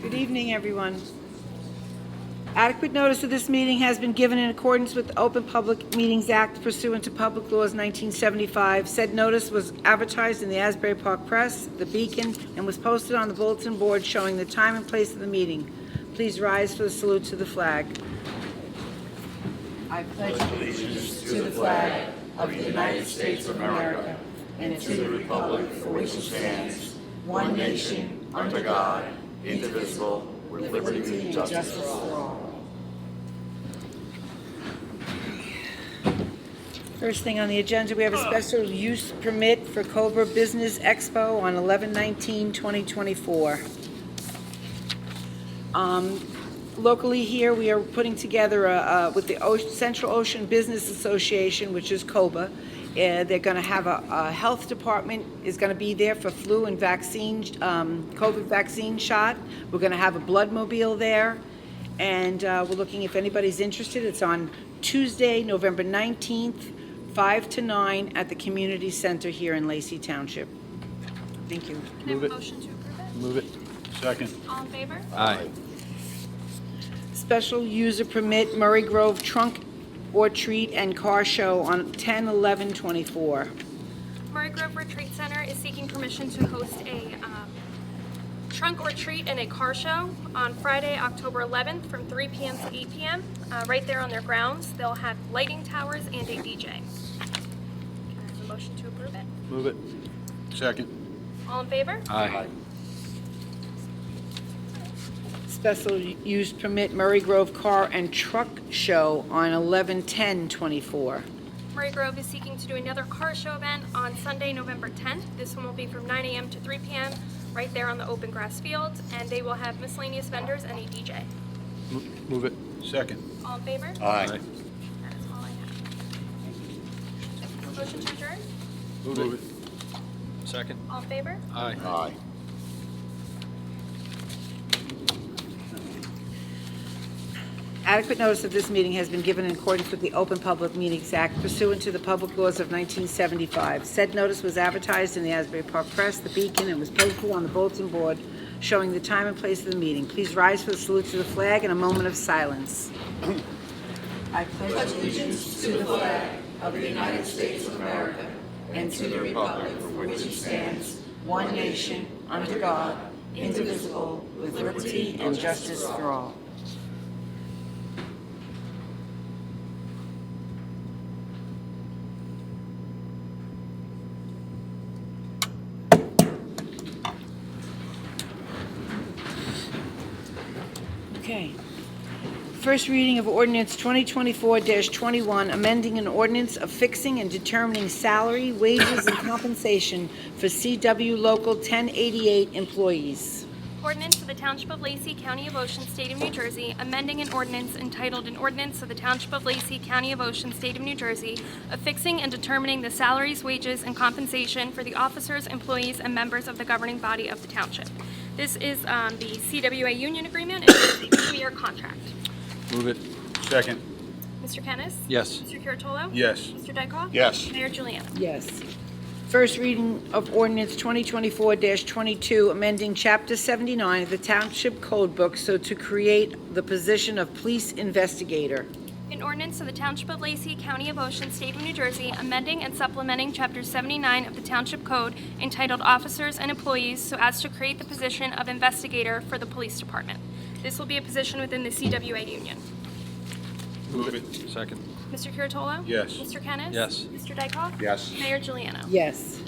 Good evening, everyone. Adequate notice of this meeting has been given in accordance with the Open Public Meetings Act pursuant to Public Laws 1975. Said notice was advertised in the Asbury Park Press, the Beacon, and was posted on the bulletin board showing the time and place of the meeting. Please rise for the salute to the flag. I pledge allegiance to the flag of the United States of America and to the republic for which it stands, one nation, under God, indivisible, with liberty and justice for all. First thing on the agenda, we have a special use permit for Cobra Business Expo on 11/19/2024. Locally here, we are putting together with the Central Ocean Business Association, which is COBA. They're going to have a health department is going to be there for flu and vaccine, COVID vaccine shot. We're going to have a blood mobile there, and we're looking if anybody's interested. It's on Tuesday, November 19th, 5 to 9 at the Community Center here in Lacey Township. Thank you. Can I have a motion to approve it? Move it. Second. All in favor? Aye. Special user permit Murray Grove Trunk or Treat and Car Show on 10/11/24. Murray Grove Retreat Center is seeking permission to host a trunk or treat and a car show on Friday, October 11th from 3 p.m. to 8 p.m. Right there on their grounds. They'll have lighting towers and a DJ. Can I have a motion to approve it? Move it. Second. All in favor? Aye. Special use permit Murray Grove Car and Truck Show on 11/10/24. Murray Grove is seeking to do another car show event on Sunday, November 10th. This one will be from 9 a.m. to 3 p.m. right there on the open grass field, and they will have miscellaneous vendors and a DJ. Move it. Second. All in favor? Aye. That is all I have. Motion to adjourn? Move it. Second. All in favor? Aye. Aye. Adequate notice of this meeting has been given in accordance with the Open Public Meetings Act pursuant to the Public Laws of 1975. Said notice was advertised in the Asbury Park Press, the Beacon, and was posted on the bulletin board showing the time and place of the meeting. Please rise for the salute to the flag and a moment of silence. I pledge allegiance to the flag of the United States of America and to the republic for which it stands, one nation, under God, indivisible, with liberty and justice for all. Okay. First reading of ordinance 2024-21, amending an ordinance affixing and determining salary, wages, and compensation for CW Local 1088 employees. Ordinance of the Township of Lacey, County of Ocean, State of New Jersey, amending an ordinance entitled An Ordinance of the Township of Lacey, County of Ocean, State of New Jersey, affixing and determining the salaries, wages, and compensation for the officers, employees, and members of the governing body of the township. This is the CWA union agreement and it's a 2-year contract. Move it. Second. Mr. Kennis? Yes. Mr. Curatolo? Yes. Mr. Dykoff? Yes. Mayor Juliana? Yes. First reading of ordinance 2024-22, amending Chapter 79 of the Township Code Book so to create the position of police investigator. An ordinance of the Township of Lacey, County of Ocean, State of New Jersey, amending and supplementing Chapter 79 of the Township Code entitled Officers and Employees so as to create the position of investigator for the police department. This will be a position within the CWA union. Move it. Second. Mr. Curatolo? Yes. Mr. Kennis? Yes. Mr. Dykoff? Yes. Mayor Juliana? Yes.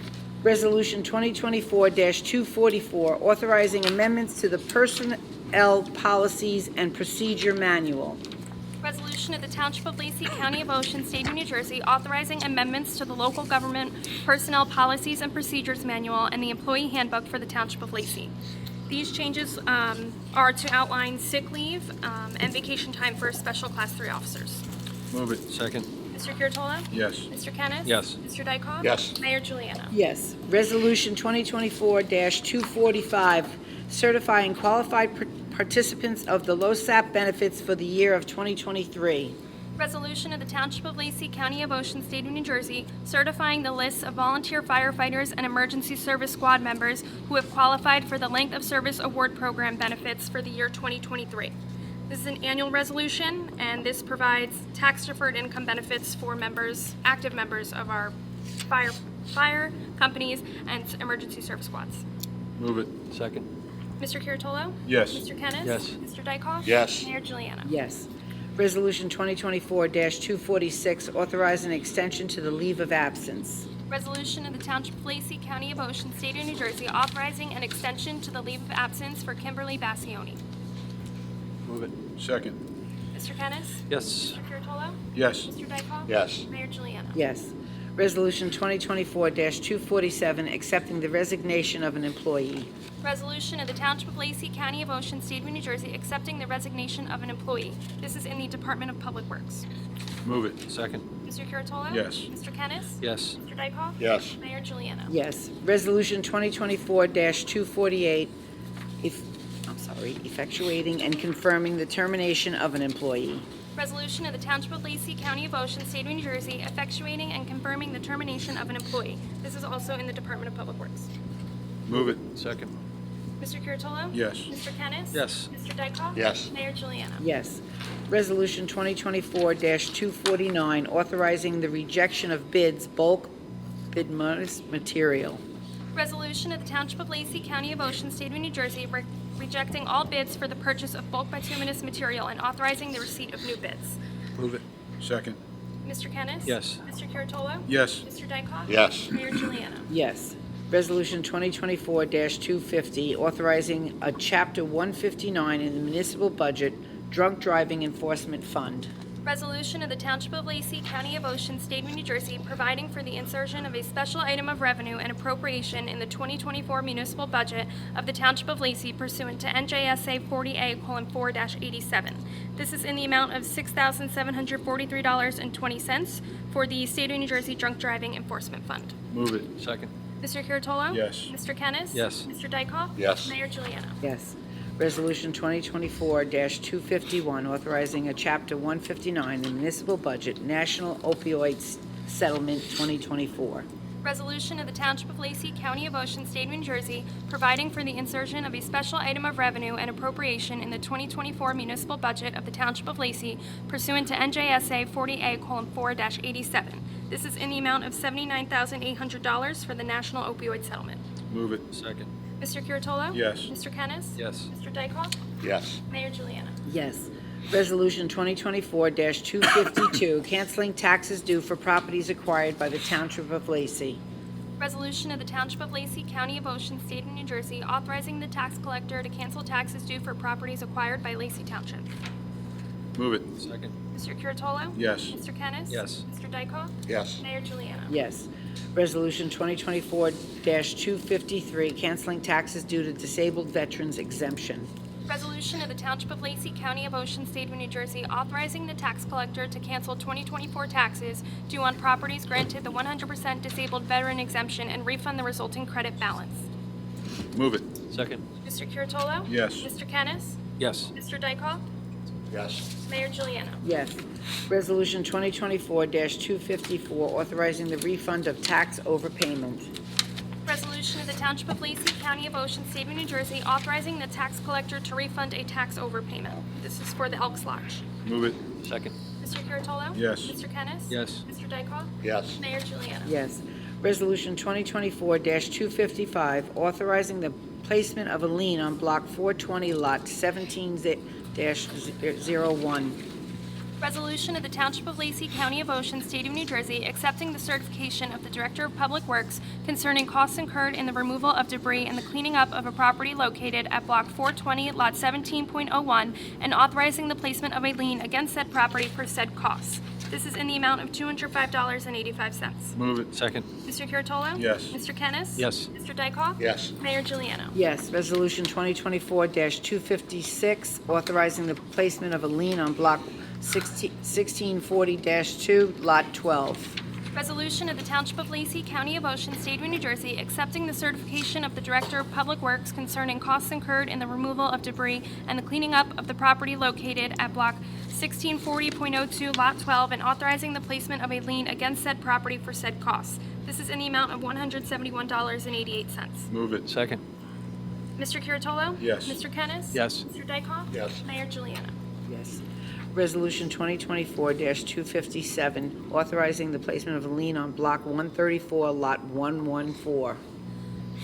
Resolution 2024-244, authorizing amendments to the Personnel Policies and Procedure Manual. Resolution of the Township of Lacey, County of Ocean, State of New Jersey, authorizing amendments to the local government personnel policies and procedures manual and the employee handbook for the Township of Lacey. These changes are to outline sick leave and vacation time for special class 3 officers. Move it. Second. Mr. Curatolo? Yes. Mr. Kennis? Yes. Mr. Dykoff? Yes. Mayor Juliana? Yes. Resolution 2024-245, certifying qualified participants of the LoSAP benefits for the year of 2023. Resolution of the Township of Lacey, County of Ocean, State of New Jersey, certifying the lists of volunteer firefighters and emergency service squad members who have qualified for the Length of Service Award Program benefits for the year 2023. This is an annual resolution, and this provides tax-deferred income benefits for members, active members of our fire companies and emergency service squads. Move it. Second. Mr. Curatolo? Yes. Mr. Kennis? Yes. Mr. Dykoff? Yes. Mayor Juliana? Yes. Resolution 2024-246, authorizing an extension to the leave of absence. Resolution of the Township of Lacey, County of Ocean, State of New Jersey, authorizing an extension to the leave of absence for Kimberly Bassioni. Move it. Second. Mr. Kennis? Yes. Mr. Curatolo? Yes. Mr. Dykoff? Yes. Mayor Juliana? Yes. Resolution 2024-247, accepting the resignation of an employee. Resolution of the Township of Lacey, County of Ocean, State of New Jersey, accepting the resignation of an employee. This is in the Department of Public Works. Move it. Second. Mr. Curatolo? Yes. Mr. Kennis? Yes. Mr. Dykoff? Yes. Mayor Juliana? Yes. Resolution 2024-248, effectuating and confirming the termination of an employee. Resolution of the Township of Lacey, County of Ocean, State of New Jersey, effectuating and confirming the termination of an employee. This is also in the Department of Public Works. Move it. Second. Mr. Curatolo? Yes. Mr. Kennis? Yes. Mr. Dykoff? Yes. Mayor Juliana? Yes. Resolution 2024-249, authorizing the rejection of bids, bulk bituminous material. Resolution of the Township of Lacey, County of Ocean, State of New Jersey, rejecting all bids for the purchase of bulk bituminous material and authorizing the receipt of new bids. Move it. Second. Mr. Kennis? Yes. Mr. Curatolo? Yes. Mr. Dykoff? Yes. Mayor Juliana? Yes. Resolution 2024-250, authorizing a Chapter 159 in the municipal budget, drunk driving enforcement fund. Resolution of the Township of Lacey, County of Ocean, State of New Jersey, providing for the insertion of a special item of revenue and appropriation in the 2024 municipal budget of the Township of Lacey pursuant to NJSA 40A:4-87. This is in the amount of $6,743.20 for the State of New Jersey Drunk Driving Enforcement Fund. Move it. Second. Mr. Curatolo? Yes. Mr. Kennis? Yes. Mr. Dykoff? Yes. Mayor Juliana? Yes. Resolution 2024-251, authorizing a Chapter 159 in the municipal budget, National Opioid Settlement 2024. Resolution of the Township of Lacey, County of Ocean, State of New Jersey, providing for the insertion of a special item of revenue and appropriation in the 2024 municipal budget of the Township of Lacey pursuant to NJSA 40A:4-87. This is in the amount of $79,800 for the National Opioid Settlement. Move it. Second. Mr. Curatolo? Yes. Mr. Kennis? Yes. Mr. Dykoff? Yes. Mayor Juliana? Yes. Resolution 2024-252, canceling taxes due for properties acquired by the Township of Lacey. Resolution of the Township of Lacey, County of Ocean, State of New Jersey, authorizing the tax collector to cancel taxes due for properties acquired by Lacey Township. Move it. Second. Mr. Curatolo? Yes. Mr. Kennis? Yes. Mr. Dykoff? Yes. Mayor Juliana? Yes. Resolution 2024-253, canceling taxes due to disabled veterans exemption. Resolution of the Township of Lacey, County of Ocean, State of New Jersey, authorizing the tax collector to cancel 2024 taxes due on properties granted the 100% disabled veteran exemption and refund the resulting credit balance. Move it. Second. Mr. Curatolo? Yes. Mr. Kennis? Yes. Mr. Dykoff? Yes. Mayor Juliana? Yes. Resolution 2024-254, authorizing the refund of tax overpayment. Resolution of the Township of Lacey, County of Ocean, State of New Jersey, authorizing the tax collector to refund a tax overpayment. This is for the Elks Lodge. Move it. Second. Mr. Curatolo? Yes. Mr. Kennis? Yes. Mr. Dykoff? Yes. Mayor Juliana? Yes. Resolution 2024-255, authorizing the placement of a lien on Block 420, Lot 17-01. Resolution of the Township of Lacey, County of Ocean, State of New Jersey, accepting the certification of the Director of Public Works concerning costs incurred in the removal of debris and the cleaning up of a property located at Block 420, Lot 17.01, and authorizing the placement of a lien against said property for said costs. This is in the amount of $205.85. Move it. Second. Mr. Curatolo? Yes. Mr. Kennis? Yes. Mr. Dykoff? Yes. Mayor Juliana? Yes. Resolution 2024-256, authorizing the placement of a lien on Block 1640-2, Lot 12. Resolution of the Township of Lacey, County of Ocean, State of New Jersey, accepting the certification of the Director of Public Works concerning costs incurred in the removal of debris and the cleaning up of the property located at Block 1640.02, Lot 12, and authorizing the placement of a lien against said property for said costs. This is in the amount of $171.88. Move it. Second. Mr. Curatolo? Yes. Mr. Kennis? Yes. Mr. Dykoff? Yes. Mayor Juliana. Yes. Resolution 2024-257, authorizing the placement of a lien on Block 134, Lot 114.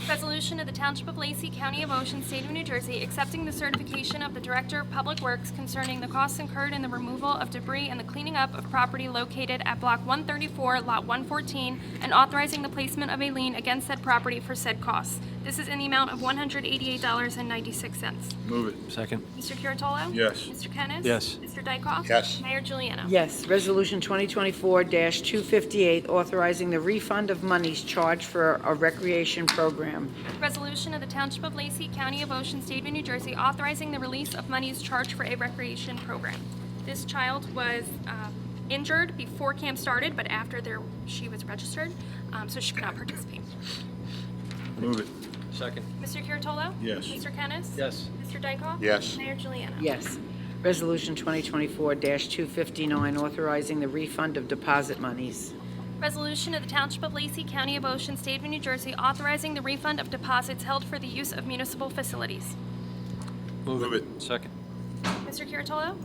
Resolution of the Township of Lacey, County of Ocean, State of New Jersey, accepting the certification of the Director of Public Works concerning the costs incurred in the removal of debris and the cleaning up of property located at Block 134, Lot 114, and authorizing the placement of a lien against said property for said costs. This is in the amount of $188.96. Move it. Second. Mr. Curatolo? Yes. Mr. Kennis? Yes. Mr. Dykoff? Yes. Mayor Juliana. Yes. Resolution 2024-258, authorizing the refund of monies charged for a recreation program. Resolution of the Township of Lacey, County of Ocean, State of New Jersey, authorizing the release of monies charged for a recreation program. This child was injured before camp started, but after she was registered, so she could not participate. Move it. Second. Mr. Curatolo? Yes. Mr. Kennis? Yes. Mr. Dykoff? Yes. Mayor Juliana. Yes. Resolution 2024-259, authorizing the refund of deposit monies. Resolution of the Township of Lacey, County of Ocean, State of New Jersey, authorizing the refund of deposits held for the use of municipal facilities. Move it. Second. Mr. Curatolo?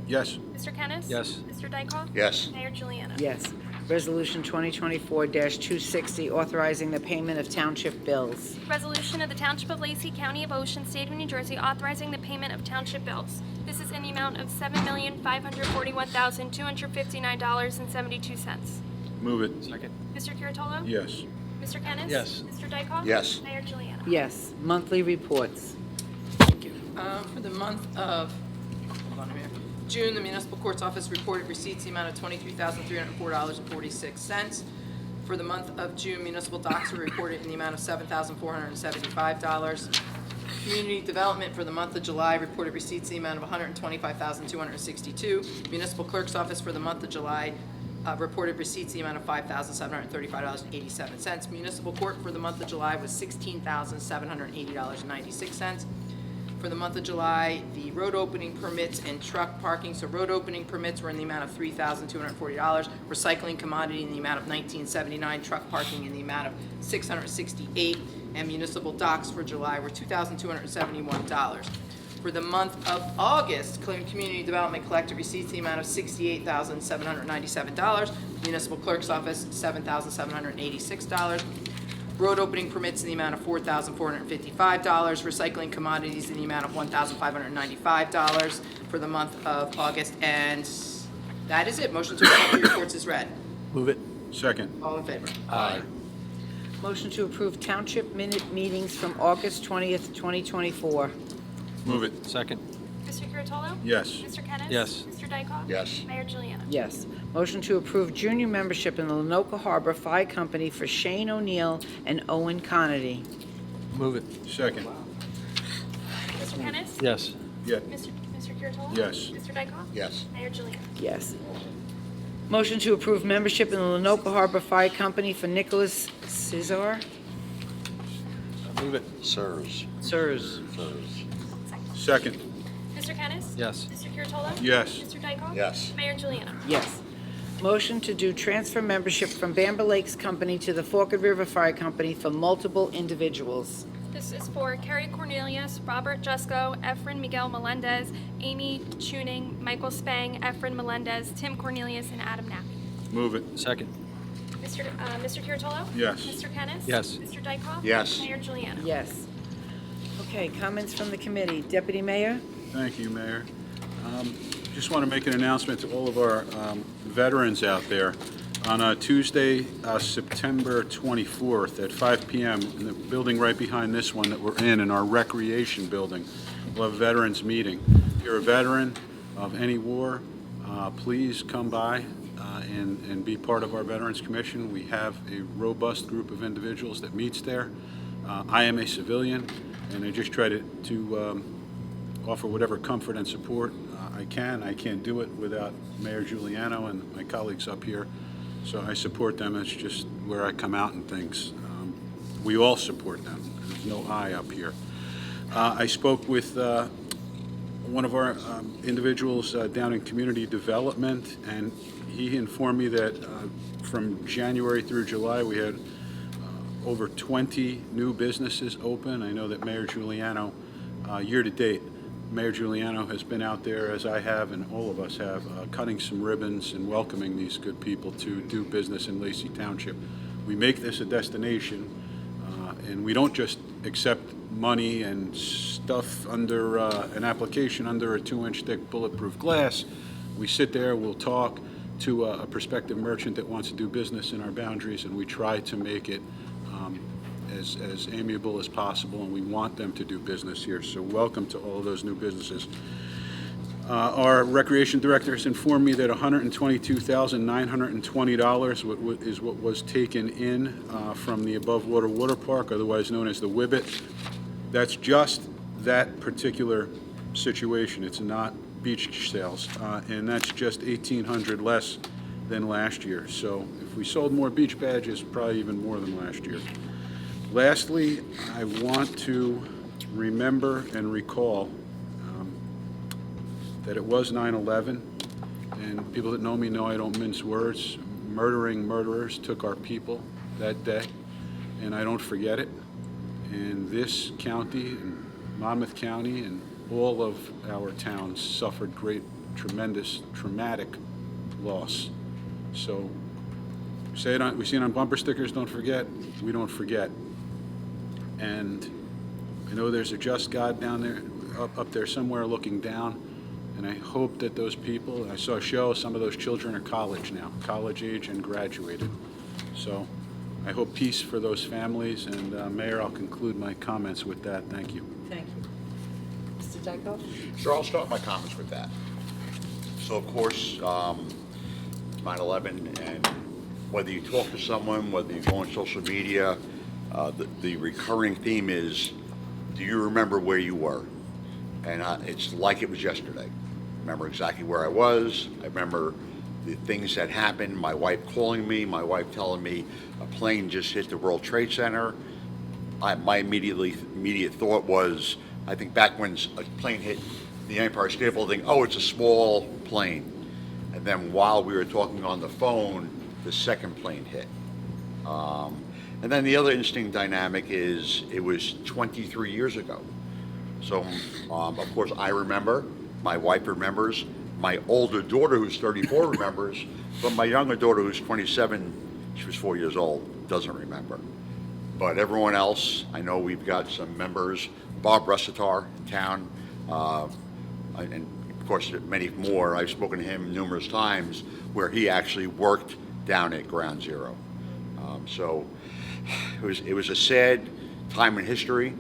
Yes. Mr. Kennis? Yes. Mr. Dykoff? Yes. Mayor Juliana. Yes. Resolution 2024-260, authorizing the payment of township bills. Resolution of the Township of Lacey, County of Ocean, State of New Jersey, authorizing the payment of township bills. This is in the amount of $7,541,259.72. Move it. Second. Mr. Curatolo? Yes. Mr. Kennis? Yes. Mr. Dykoff? Yes. Mayor Juliana. Yes. Monthly reports. Thank you. For the month of, hold on a minute, June, the municipal court's office reported receipts in the amount of $23,304.46. For the month of June, municipal docs were reported in the amount of $7,475. Community development for the month of July reported receipts in the amount of $125,262. Municipal clerk's office for the month of July reported receipts in the amount of $5,735.87. Municipal court for the month of July was $16,780.96. For the month of July, the road opening permits and truck parking, so road opening permits were in the amount of $3,240, recycling commodity in the amount of $19.79, truck parking in the amount of $668, and municipal docks for July were $2,271. For the month of August, Cleveland Community Development collected receipts in the amount of $68,797, municipal clerk's office $7,786. Road opening permits in the amount of $4,455, recycling commodities in the amount of $1,595 for the month of August, and that is it. Motion to accept the reports is read. Move it. Second. All in favor? Aye. Motion to approve township minute meetings from August 20th, 2024. Move it. Second. Mr. Curatolo? Yes. Mr. Kennis? Yes. Mr. Dykoff? Yes. Mayor Juliana. Yes. Motion to approve junior membership in the Lenoka Harbor Fire Company for Shane O'Neill and Owen Conity. Move it. Second. Mr. Kennis? Yes. Yeah. Mr. Curatolo? Yes. Mr. Dykoff? Yes. Mayor Juliana. Yes. Motion to approve membership in the Lenoka Harbor Fire Company for Nicholas Cesar. Move it. Sirs. Sirs. Second. Mr. Kennis? Yes. Mr. Curatolo? Yes. Mr. Dykoff? Yes. Mayor Juliana. Yes. Motion to do transfer membership from Bamber Lakes Company to the Forked River Fire Company for multiple individuals. This is for Kerry Cornelius, Robert Jusko, Efren Miguel Melendez, Amy Tuning, Michael Spang, Efren Melendez, Tim Cornelius, and Adam Nappy. Move it. Second. Mr. Curatolo? Yes. Mr. Kennis? Yes. Mr. Dykoff? Yes. Mayor Juliana. Yes. Okay, comments from the committee. Deputy Mayor? Thank you, Mayor. Just want to make an announcement to all of our veterans out there. On Tuesday, September 24th at 5 p.m., in the building right behind this one that we're in our recreation building, we'll have a veterans meeting. If you're a veteran of any war, please come by and be part of our Veterans Commission. We have a robust group of individuals that meets there. I am a civilian, and I just try to offer whatever comfort and support I can. I can't do it without Mayor Giuliano and my colleagues up here So I support them. That's just where I come out in things. We all support them. There's no I up here. I spoke with one of our individuals down in community development, and he informed me that from January through July, we had over 20 new businesses open. I know that Mayor Giuliano, year-to-date, Mayor Giuliano has been out there, as I have and all of us have, cutting some ribbons and welcoming these good people to do business in Lacey Township. We make this a destination, and we don't just accept money and stuff under an application under a 2-inch thick bulletproof glass. We sit there, we'll talk to a prospective merchant that wants to do business in our boundaries, and we try to make it as amiable as possible, and we want them to do business here. So welcome to all of those new businesses. Our recreation director has informed me that $122,920 is what was taken in from the Above Water Park, otherwise known as the Whibbit. That's just that particular situation. It's not beach sales, and that's just 1,800 less than last year. So if we sold more beach badges, probably even more than last year. Lastly, I want to remember and recall that it was 9/11, and people that know me know I don't mince words. Murdering murderers took our people that day, and I don't forget it. And this county, and Monmouth County, and all of our towns suffered great, tremendous, traumatic loss. So we see it on bumper stickers, don't forget. We don't forget. And I know there's a just God down there, up there somewhere looking down. And I hope that those people, I saw a show, some of those children are college now, college age and graduated. So I hope peace for those families. And Mayor, I'll conclude my comments with that. Thank you. Thank you. Mr. Dykoff? Sure, I'll start my comments with that. So, of course, 9/11, and whether you talk to someone, whether you go on social media, the recurring theme is, do you remember where you were? And it's like it was yesterday. I remember exactly where I was. I remember the things that happened, my wife calling me, my wife telling me a plane just hit the World Trade Center. My immediate thought was, I think back when a plane hit the Empire State Building, oh, it's a small plane. And then while we were talking on the phone, the second plane hit. And then the other interesting dynamic is it was 23 years ago. So, of course, I remember, my wife remembers, my older daughter, who's 34, remembers, but my younger daughter, who's 27, she was 4 years old, doesn't remember. But everyone else, I know we've got some members, Bob Russitar in town, and of course, many more. I've spoken to him numerous times where he actually worked down at Ground Zero. So it was a sad time in history.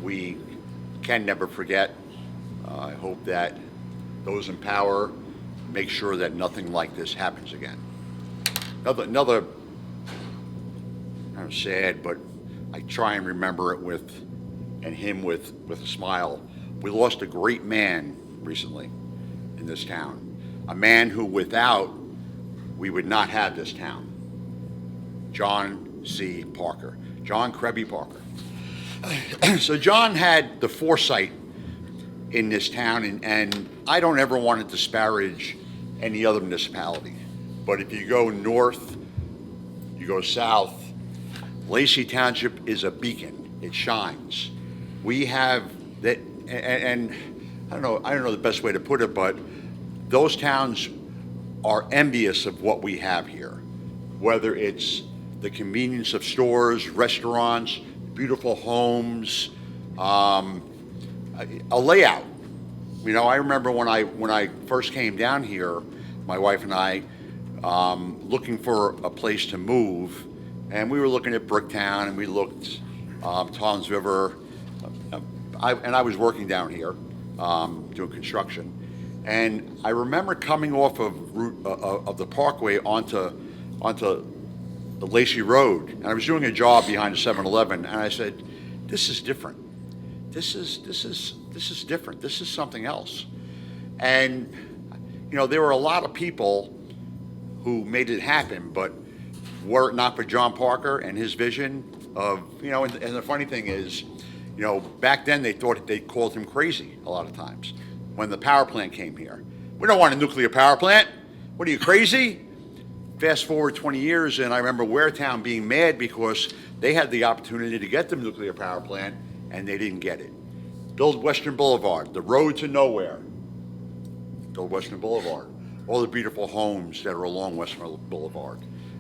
We can never forget. I hope that those in power make sure that nothing like this happens again. Another kind of sad, but I try and remember it with a smile. We lost a great man recently in this town, a man who without we would not have this town. John C. Parker, John Krebby Parker. So John had the foresight in this town, and I don't ever want to disparage any other municipality, but if you go north, you go south, Lacey Township is a beacon. It shines. We have that, and I don't know the best way to put it, but those towns are envious of what we have here, whether it's the convenience of stores, restaurants, beautiful homes, a layout. You know, I remember when I first came down here, my wife and I, looking for a place to move, and we were looking at Bricktown, and we looked Toms River, and I was working down here doing construction, and I remember coming off of the Parkway onto the Lacey Road, and I was doing a job behind a 7-Eleven, and I said, "This is different. This is different. This is something else." And you know, there were a lot of people who made it happen, but were it not for John Parker and his vision of, and the funny thing is, back then they thought they called him crazy a lot of times when the power plant came here. We don't want a nuclear power plant. What are you, crazy? Fast forward 20 years, and I remember Waretown being mad because they had the opportunity to get the nuclear power plant, and they didn't get it. Build Western Boulevard, the road to nowhere. Build Western Boulevard. All the beautiful homes that are along Western Boulevard.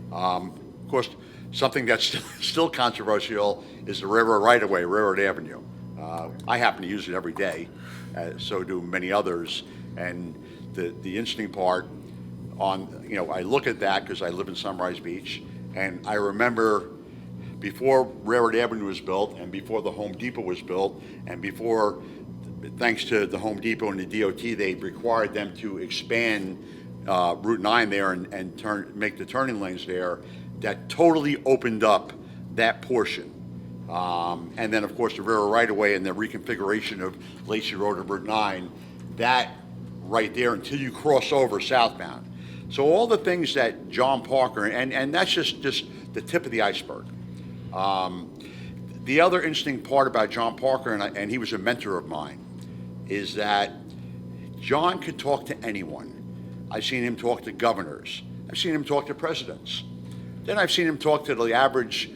Of course, something that's still controversial is the railroad right-of-way, Railroad Avenue. I happen to use it every day, so do many others. And the interesting part I look at that because I live in Sunrise Beach, and I remember before Railroad Avenue was built, and before the Home Depot was built, and before, thanks to the Home Depot and the DOT, they required them to expand Route 9 there and make the turning lanes there. That totally opened up that portion. And then, of course, the railroad right-of-way and the reconfiguration of Lacey Road and Route 9, that right there until you cross over southbound. So all the things that John Parker, and that's just the tip of the iceberg. The other interesting part about John Parker, and he was a mentor of mine, is that John could talk to anyone. I've seen him talk to governors. I've seen him talk to presidents. Then I've seen him talk to the average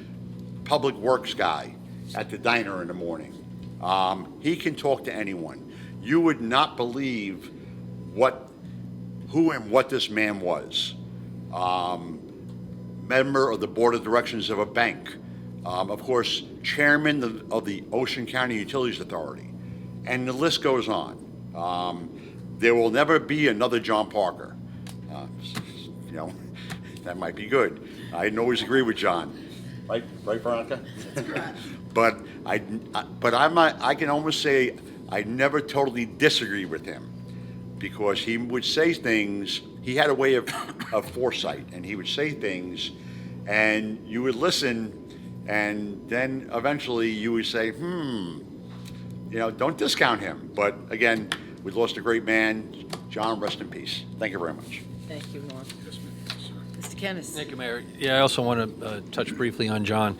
public works guy at the diner in the morning. He can talk to anyone. You would not believe who and what this man was. Member of the board of directors of a bank. Of course, chairman of the Ocean County Utilities Authority. And the list goes on. There will never be another John Parker. That might be good. I didn't always agree with John. Right, Veronica? That's correct. But I can almost say I never totally disagree with him, because he would say things, he had a way of foresight, and he would say things, and you would listen, and then eventually you would say, don't discount him. But again, we lost a great man. John, rest in peace. Thank you very much. Thank you, Norm. Mr. Kennis? Thank you, Mayor. Yeah, I also want to touch briefly on John.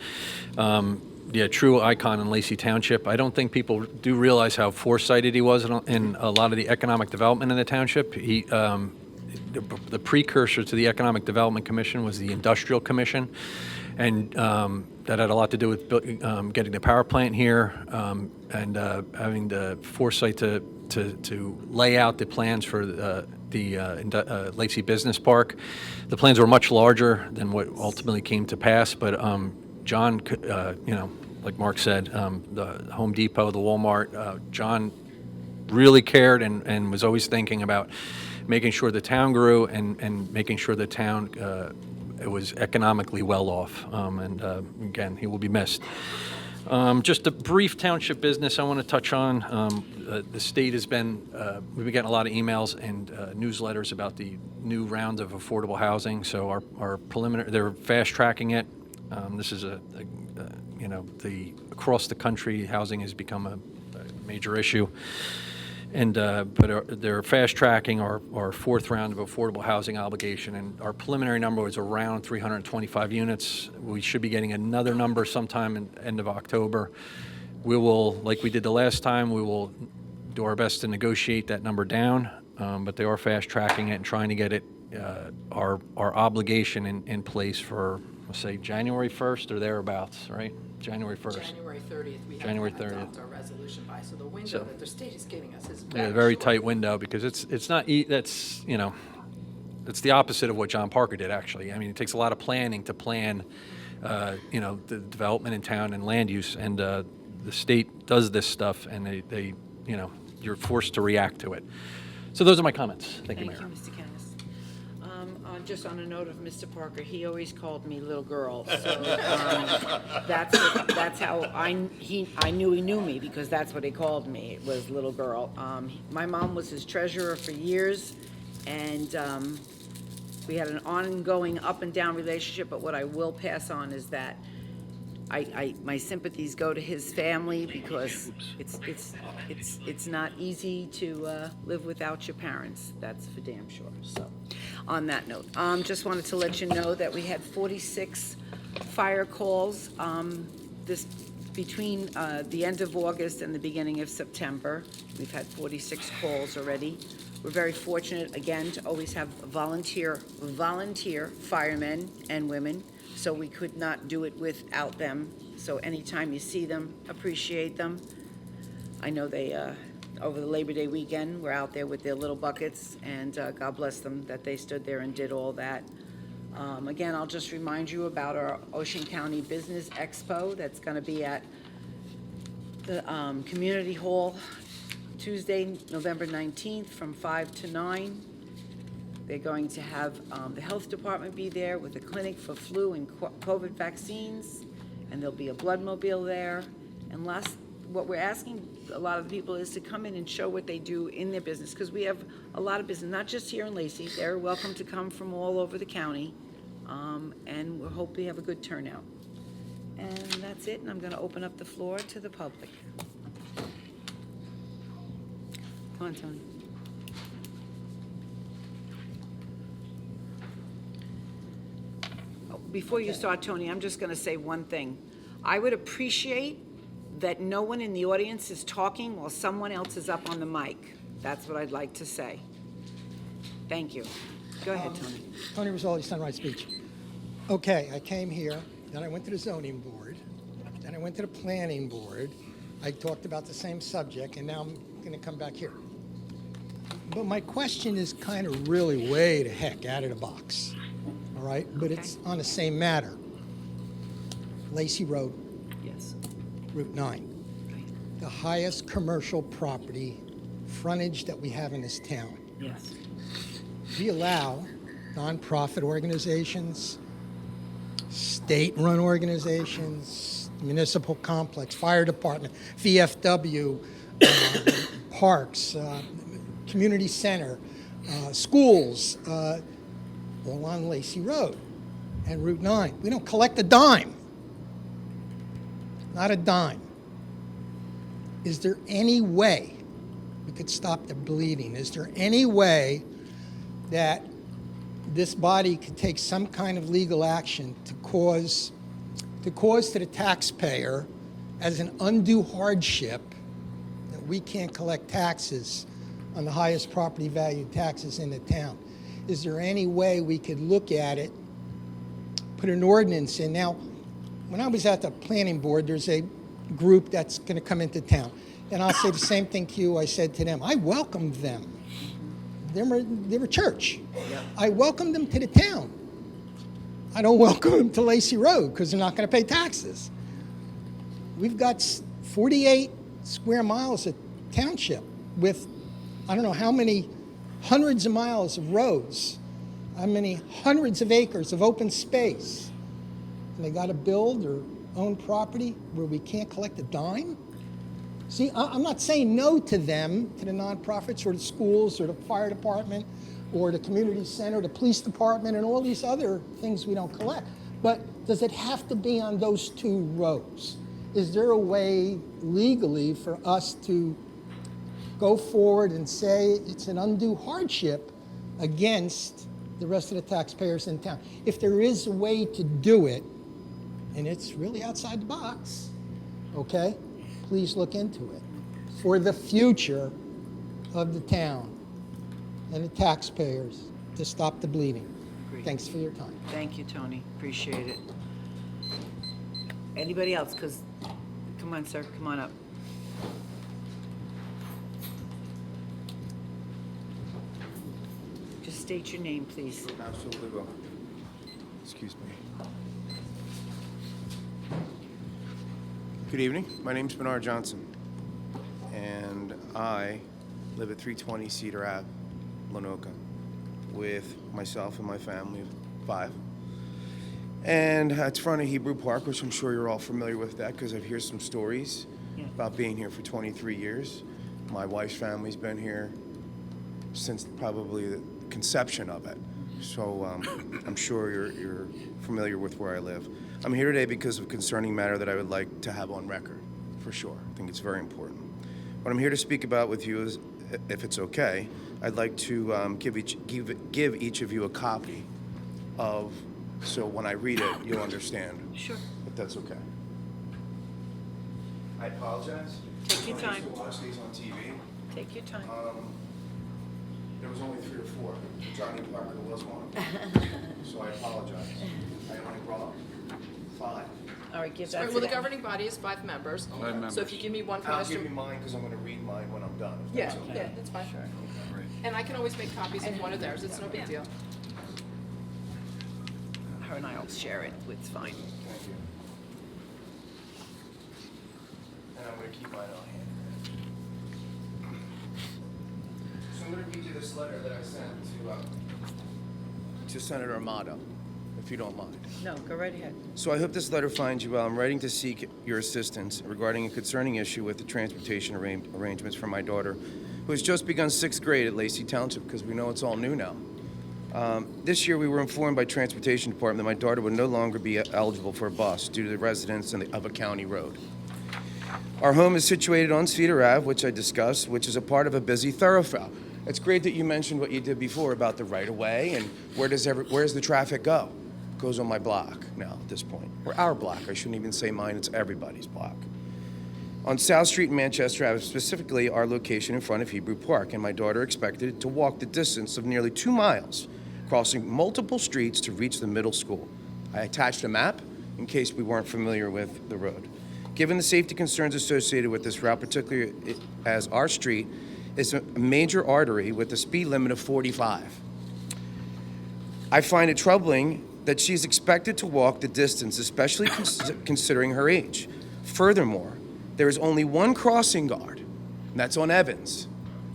True icon in Lacey Township. I don't think people do realize how foresighted he was in a lot of the economic development in the township. The precursor to the Economic Development Commission was the Industrial Commission, and that had a lot to do with getting the power plant here and having the foresight to lay out the plans for the Lacey Business Park. The plans were much larger than what ultimately came to pass, but John, like Mark said, the Home Depot, the Walmart, John really cared and was always thinking about making sure the town grew and making sure the town it was economically well off. Again, he will be missed. Just a brief township business I want to touch on. The state has been, we've been getting a lot of emails and newsletters about the new rounds of affordable housing. So our preliminary, they're fast tracking it. This is the across the country housing has become a major issue. And but they're fast tracking our fourth round of affordable housing obligation, and our preliminary number was around 325 units. We should be getting another number sometime in end of October. We will, like we did the last time, we will do our best to negotiate that number down, but they are fast tracking it and trying to get it our obligation in place for, let's say, January 1st or thereabouts, right? January 1st. January 30th, we have January to 30th. adopt our resolution by, so the window that the state is giving us is very Yeah, very short. tight window, because it's not, it's the opposite of what John Parker did, actually. I mean, it takes a lot of planning to plan, the development in town and land use, and the state does this stuff, and they you're forced to react to it. So those are my comments. Thank you, Mayor. Thank you, Mr. Kennis. Just on a note of Mr. Parker, he always called me little girl, so that's how I knew he knew me, because that's what he called me, was little girl. My mom was his treasurer for years, and we had an ongoing up and down relationship, but what I will pass on is that my sympathies go to his family, because it's not easy to live without your parents. That's for damn sure. So, on that note, just wanted to let you know that we had 46 fire calls between the end of August and the beginning of September. We've had 46 calls already. We're very fortunate, again, to always have volunteer firemen and women, so we could not do it without them. So anytime you see them, appreciate them. I know they, over the Labor Day weekend, were out there with their little buckets, and God bless them that they stood there and did all that. Again, I'll just remind you about our Ocean County Business Expo that's going to be at the Community Hall Tuesday, November 19th from 5 to 9. They're going to have the health department be there with a clinic for flu and COVID vaccines, and there'll be a blood mobile there. And what we're asking a lot of the people is to come in and show what they do in their business, because we have a lot of business, not just here in Lacey. They're welcome to come from all over the county, and we hope we have a good turnout. And that's it, and I'm going to open up the floor to the public. Come on, Tony. Before you start, Tony, I'm just going to say one thing. I would appreciate that no one in the audience is talking while someone else is up on the mic. That's what I'd like to say. Thank you. Go ahead, Tony. Tony Rizzoli, Sunrise Beach. Okay, I came here, then I went to the zoning board, then I went to the planning board. I talked about the same subject, and now I'm going to come back here. But my question is kind of really way the heck out of the box, all right? But it's on the same matter. Lacey Road, Yes. Route 9, the highest commercial property frontage that we have in this town. Yes. We allow nonprofit organizations, state-run organizations, municipal complex, fire department, VFW, parks, community center, schools, all on Lacey Road and Route 9. We don't collect a dime. Not a dime. Is there any way we could stop the bleeding? Is there any way that this body could take some kind of legal action to cause to the taxpayer as an undue hardship that we can't collect taxes on the highest property value taxes in the town? Is there any way we could look at it, put an ordinance in? Now, when I was at the planning board, there's a group that's going to come into town. And I'll say the same thing to you I said to them. I welcomed them. They were church. I welcomed them to the town. I don't welcome them to Lacey Road because they're not going to pay taxes. We've got 48 square miles of township with I don't know how many hundreds of miles of roads, how many hundreds of acres of open space. And they got to build or own property where we can't collect a dime? See, I'm not saying no to them, to the nonprofits or the schools or the fire department or the community center, the police department, and all these other things we don't collect. But does it have to be on those two rows? Is there a way legally for us to go forward and say it's an undue hardship against the rest of the taxpayers in town? If there is a way to do it, and it's really outside the box, okay, please look into it for the future of the town and the taxpayers to stop the bleeding. Agreed. Thanks for your time. Thank you, Tony. Appreciate it. Anybody else? Because, come on, sir, come on up. Just state your name, please. Absolutely will. Excuse me. Good evening. My name's Bernard Johnson, and I live at 320 Cedar Ave, Lenoka, with myself and my family of 5. And it's front of Hebrew Park, which I'm sure you're all familiar with that because I've heard some stories about being here for 23 years. My wife's family's been here since probably the conception of it. So I'm sure you're familiar with where I live. I'm here today because of a concerning matter that I would like to have on record, for sure. I think it's very important. What I'm here to speak about with you is, if it's okay, I'd like to give each of you a copy of, so when I read it, you'll understand. Sure. If that's okay. I apologize. Take your I used time. to watch these on TV. Take your time. There was only 3 or 4. Johnny Parker was one of them. So I apologize. I only brought 5. All right, give So, that to well, the them. governing body is 5 members. 5 members. So if you give me one for I'll us to... give you mine because I'm going to read mine when I'm done. if Yeah, that's okay. yeah, that's fine. And I can always make copies of one of theirs, it's no big deal. Her and I'll share it, it's fine. Thank you. And I'm going to keep mine on hand. So I'm going to read you this letter that I sent to Senator Amato, if you don't mind. No, go right ahead. So I hope this letter finds you well. I'm writing to seek your assistance regarding a concerning issue with the transportation arrangements for my daughter, who has just begun 6th grade at Lacey Township, because we know it's all new now. This year, we were informed by Transportation Department that my daughter would no longer be eligible for a bus due to the residence of a county road. Our home is situated on Cedar Ave, which I discussed, which is a part of a busy thoroughfare. It's great that you mentioned what you did before about the right-of-way and where's the traffic go? It goes on my block now at this point, or our block. I shouldn't even say mine, it's everybody's block. On South Street in Manchester Ave, specifically our location in front of Hebrew Park, and my daughter expected to walk the distance of nearly 2 miles, crossing multiple streets to reach the middle school. I attached a map in case we weren't familiar with the road. Given the safety concerns associated with this route, particularly as our street is a major artery with a speed limit of 45, I find it troubling that she's expected to walk the distance, especially considering her age. Furthermore, there is only one crossing guard, and that's on Evans.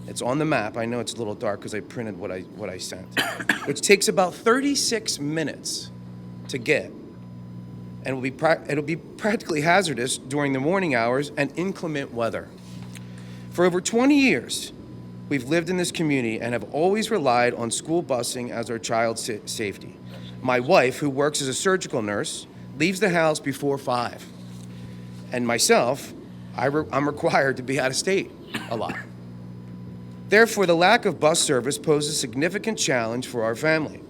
It's on the map. I know it's a little dark because I printed what I sent, which takes about 36 minutes to get, and it'll be practically hazardous during the morning hours and inclement weather. For over 20 years, we've lived in this community and have always relied on school busing as our child's safety. My wife, who works as a surgical nurse, leaves the house before 5. And myself, I'm required to be out of state a lot. Therefore, the lack of bus service poses a significant challenge for our family.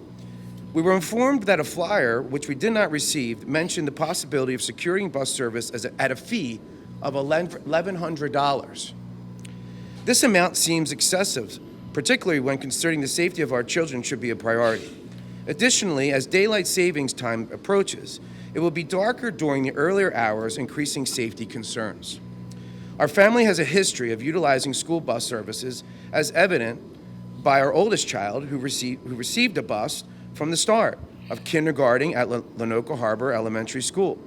We were informed that a flyer, which we did not receive, mentioned the possibility of securing bus service at a fee of $1,100. This amount seems excessive, particularly when considering the safety of our children should be a priority. Additionally, as daylight savings time approaches, it will be darker during the earlier hours, increasing safety concerns. Our family has a history of utilizing school bus services, as evident by our oldest child, who received a bus from the start of kindergarten at Lenoka Harbor Elementary School.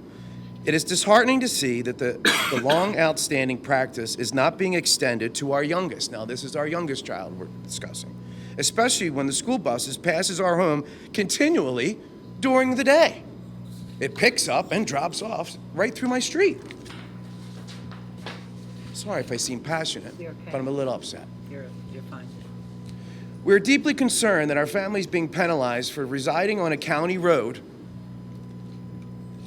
It is disheartening to see that the long outstanding practice is not being extended to our youngest. Now, this is our youngest child we're discussing, especially when the school buses passes our home continually during the day. It picks up and drops off right through my street. Sorry if I seem passionate, You're okay. but I'm a little upset. You're fine. We're deeply concerned that our family is being penalized for residing on a county road,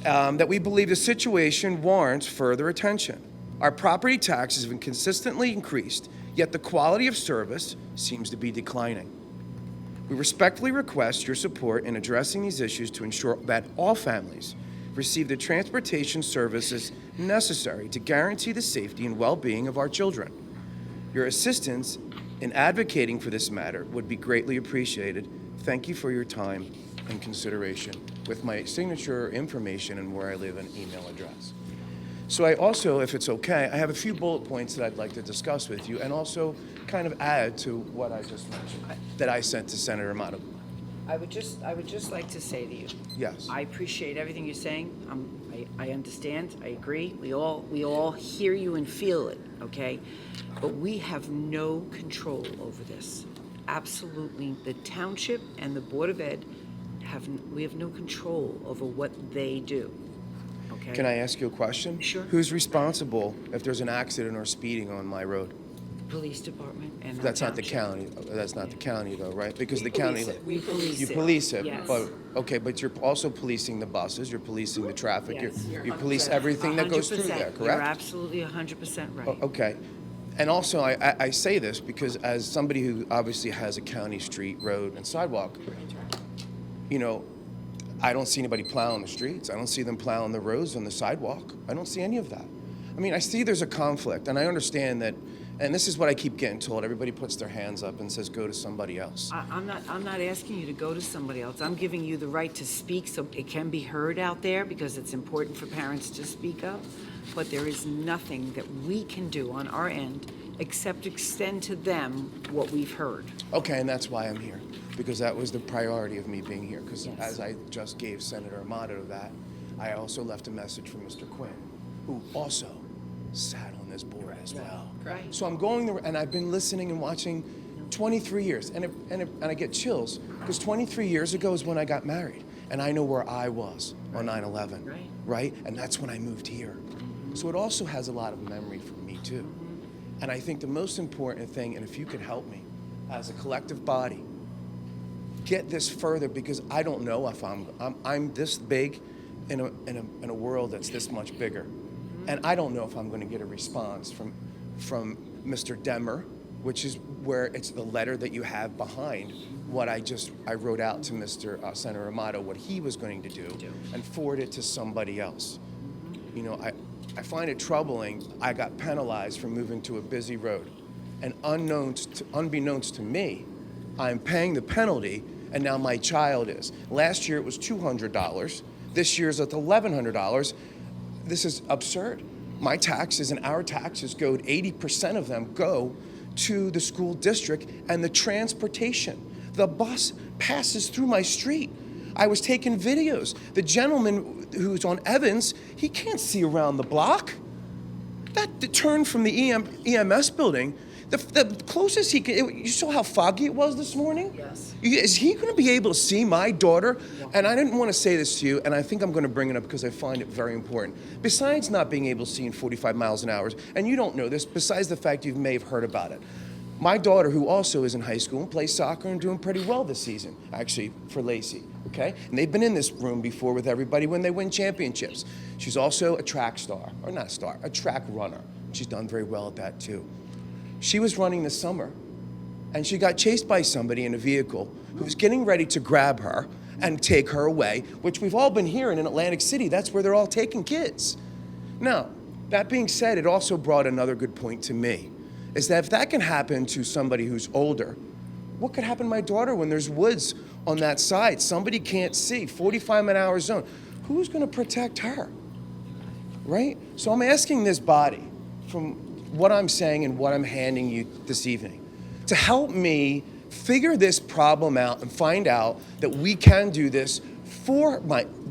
that we believe the situation warrants further attention. Our property taxes have been consistently increased, yet the quality of service seems to be declining. We respectfully request your support in addressing these issues to ensure that all families receive the transportation services necessary to guarantee the safety and well-being of our children. Your assistance in advocating for this matter would be greatly appreciated. Thank you for your time and consideration, with my signature information and where I live and email address. So I also, if it's okay, I have a few bullet points that I'd like to discuss with you and also kind of add to what I just mentioned that I sent to Senator Amato. I would just like to say to you, Yes. I appreciate everything you're saying. I understand, I agree. We all hear you and feel it, okay? But we have no control over this. Absolutely. The township and the Board of Ed we have no control over what they do, okay? Can I ask you a question? Sure. Who's responsible if there's an accident or speeding on my road? Police department and That's not the township. county. That's not the county though, right? Because We the county. police it. We police You it. police it, Yes. but, okay, but you're also policing the buses, you're policing the traffic, Yes. you police everything that goes through 100%. there, You're correct? absolutely 100% right. Okay. And also, I say this because as somebody who obviously has a county street, road, and sidewalk, you know, I don't see anybody plowing the streets. I don't see them plowing the roads and the sidewalk. I don't see any of that. I mean, I see there's a conflict, and I understand that, and this is what I keep getting told. Everybody puts their hands up and says, go to somebody else. I'm not asking you to go to somebody else. I'm giving you the right to speak so it can be heard out there because it's important for parents to speak up. But there is nothing that we can do on our end except extend to them what we've heard. Okay, and that's why I'm here, because that was the priority of me being here, because Yes. as I just gave Senator Amato that, I also left a message for Mr. Quinn, who also sat on this board as well. Right. So I'm going there, and I've been listening and watching 23 years, and I get chills, because 23 years ago is when I got married, and I know where I was on 9/11, Right. right? And that's when I moved here. So it also has a lot of memory for me, too. And I think the most important thing, and if you could help me, as a collective body, get this further, because I don't know if I'm this big in a world that's this much bigger, and I don't know if I'm going to get a response from Mr. Demmer, which is where it's the letter that you have behind what I wrote out to Mr. Senator Amato, what he was going to do, and forward it to somebody else. You know, I find it troubling. I got penalized for moving to a busy road, and unbeknownst to me, I'm paying the penalty, and now my child is. Last year it was $200. This year's at $1,100. This is absurd. My taxes and our taxes go, 80% of them go to the school district and the transportation. The bus passes through my street. I was taking videos. The gentleman who's on Evans, he can't see around the block. The turn from the EMS building, the closest he could, you saw how foggy it was this morning? Yes. Is he going to be able to see my daughter? And I didn't want to say this to you, and I think I'm going to bring it up because I find it very important. Besides not being able to see in 45 miles an hour, and you don't know this, besides the fact you may have heard about it, my daughter, who also is in high school, plays soccer and doing pretty well this season, actually, for Lacey, okay? And they've been in this room before with everybody when they win championships. She's also a track star, or not a star, a track runner. She's done very well at that, too. She was running this summer, and she got chased by somebody in a vehicle who was getting ready to grab her and take her away, which we've all been hearing in Atlantic City. That's where they're all taking kids. Now, that being said, it also brought another good point to me, is that if that can happen to somebody who's older, what could happen to my daughter when there's woods on that side? Somebody can't see, 45-mile-an-hour zone. Who's going to protect her, right? So I'm asking this body, from what I'm saying and what I'm handing you this evening, to help me figure this problem out and find out that we can do this for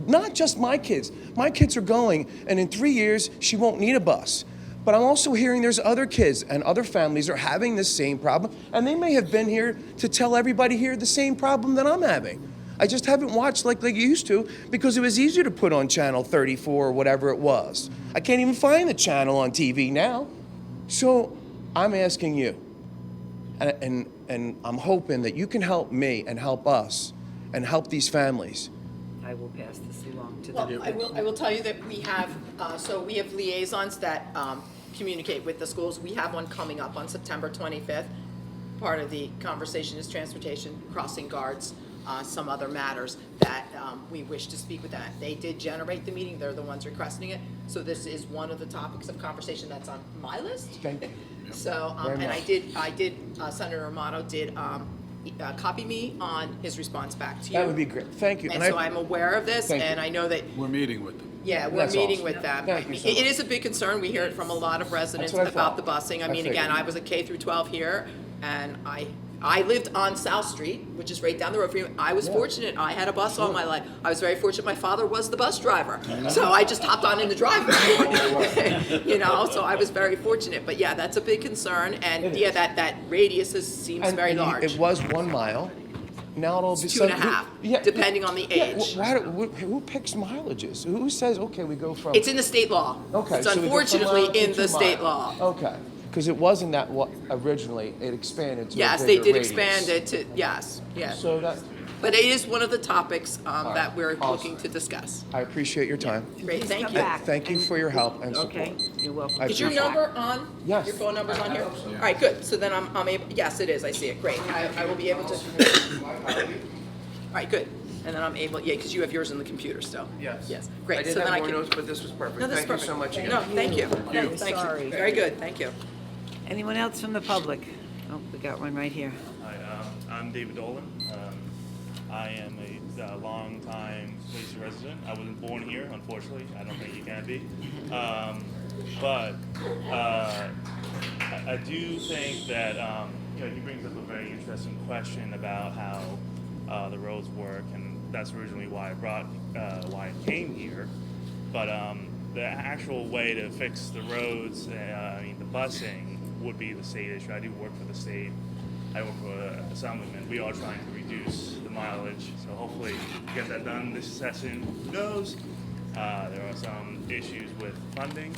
not just my kids. My kids are going, and in 3 years, she won't need a bus. But I'm also hearing there's other kids and other families are having this same problem, and they may have been here to tell everybody here the same problem that I'm having. I just haven't watched like you used to because it was easier to put on channel 34 or whatever it was. I can't even find the channel on TV now. So I'm asking you, and I'm hoping that you can help me and help us and help these families. I will pass this along to Well, them. I will tell you that we have, we have liaisons that communicate with the schools. We have one coming up on September 25th. Part of the conversation is transportation, crossing guards, some other matters that we wish to speak with that. They did generate the meeting. They're the ones requesting it. So this is one of the topics of conversation that's on my list. Thank you. So, Very and much. I did, Senator Amato did copy me on his response back to you. That would be great. Thank you. And so I'm aware of this, Thank you. and I know that, We're meeting with them. yeah, we're That's meeting awesome. with them. Thank you so It much. is a big concern. We hear it from a lot of residents That's what I about the thought. busing. I I mean, figured. again, I was a K through 12 here, and I lived on South Street, which is right down the road from you. I was fortunate. I had a bus all my life. I was very fortunate. My father was the bus driver. So I just hopped on in the driveway. You know, so I was very fortunate. But yeah, that's a big concern. And yeah, that radius seems And very large. It was 1 mile. Now it'll be It's 2.5, depending on the age. Who picks mileages? Who says, okay, we go from? It's in the state law. Okay, It's so we go from unfortunately mile to in the 2 state mile. law. Okay, because it wasn't that what originally, it expanded to a Yes, they bigger did radius. expand it to, yes, yes. So But it is one of the topics that we're looking to discuss. I appreciate your time. Great, thank come you. back Thank you and- for your help and support. Okay, you're welcome. I Is your appreciate it. number on? Yes. Your phone number's on here? All right, good. So then I'm able, yes, it is. I see it. Great. I will be able to. All right, good. And then I'm able, yeah, because you have yours in the computer still. Yes. Yes, I great. did So then have I more can. notes, but this was perfect. No, that's Thank you perfect. so much again. No, thank you. Very Thank you. sorry. Very good, thank you. Anyone else from the public? Oh, we got one right here. Hi, I'm David Dolan. I am a long-time Lacey resident. I wasn't born here, unfortunately. I don't think you can be. But I do think that he brings up a very interesting question about how the roads work, and that's originally why I came here. But the actual way to fix the roads, the busing, would be the state issue. I do work for the state. I work for Assemblyman. We are trying to reduce the mileage, so hopefully get that done this session. Who knows? There are some issues with funding.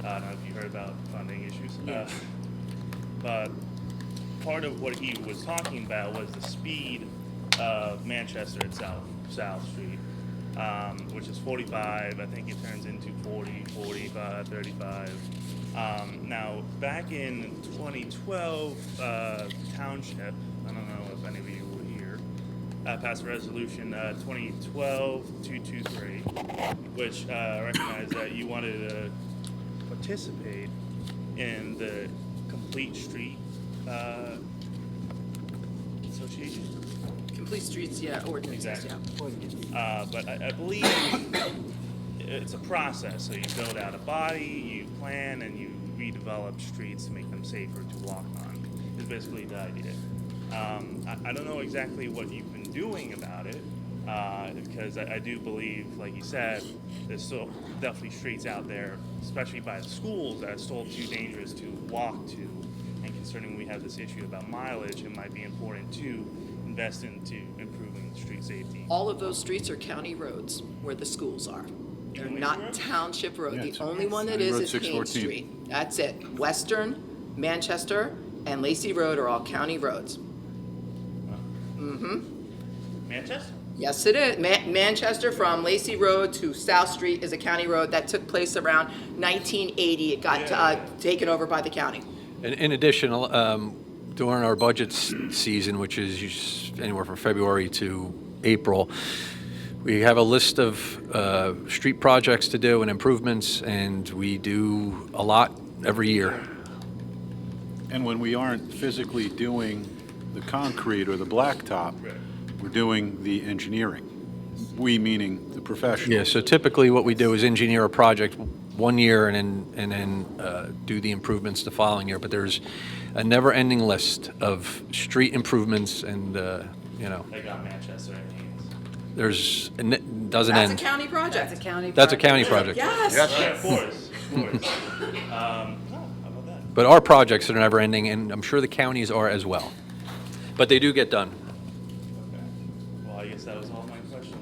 I don't know if you heard about funding issues. But part of what he was talking about was the speed of Manchester itself, South Street, which is 45. I think it turns into 40, 45, 35. Now, back in 2012, Township, I don't know if any of you were here, passed a resolution 2012-223, which recognized that you wanted to participate in the Complete Street Association. Complete streets, yeah, ordinances, Exactly. yeah. But I believe it's a process. So you build out a body, you plan, and you redevelop streets to make them safer to walk on. Is basically the idea. I don't know exactly what you've been doing about it, because I do believe, like you said, there's still definitely streets out there, especially by the schools, that are still too dangerous to walk to. And concerning we have this issue about mileage, it might be important to invest into improving street safety. All of those streets are county roads where the schools are. They're Even not Mason Road? Township Road. Yeah, The it's only one that County Road is Haynes 614. Street. That's it. Western, Manchester, and Lacey Road are all county roads. Manchester? Yes, it is. Manchester from Lacey Road to South Street is a county road. That took place around 1980. It got taken over by the county. In addition, during our budget season, which is anywhere from February to April, we have a list of street projects to do and improvements, and we do a lot every year. And when we aren't physically doing the concrete or the blacktop, we're doing the engineering. We meaning the professionals. Yeah, so typically what we do is engineer a project one year and then do the improvements the following year. But there's a never-ending list of street improvements and, They got Manchester and Haynes. it doesn't That's a end. county project. That's a county. That's a project. county project. Yes. Of course. How about that? But our projects are never ending, and I'm sure the counties are as well. But they do get done. Okay. Well, I guess that was all my question.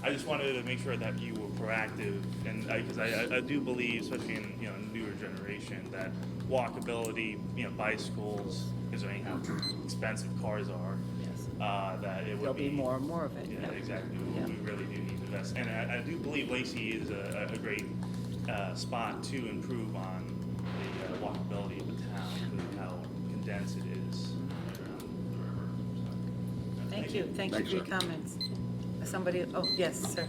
I just wanted to make sure that you were proactive, and because I do believe, especially in newer generation, that walkability, bicycles, because of how expensive cars are, that it would There'll be more and more of it. Yeah, exactly. Yeah. We really do need to invest, and I do believe Lacey is a great spot to improve on the walkability of the town because of how condensed it is around the river. So, Thank you Thanks, for your sir. comments. Somebody, oh, yes, sir.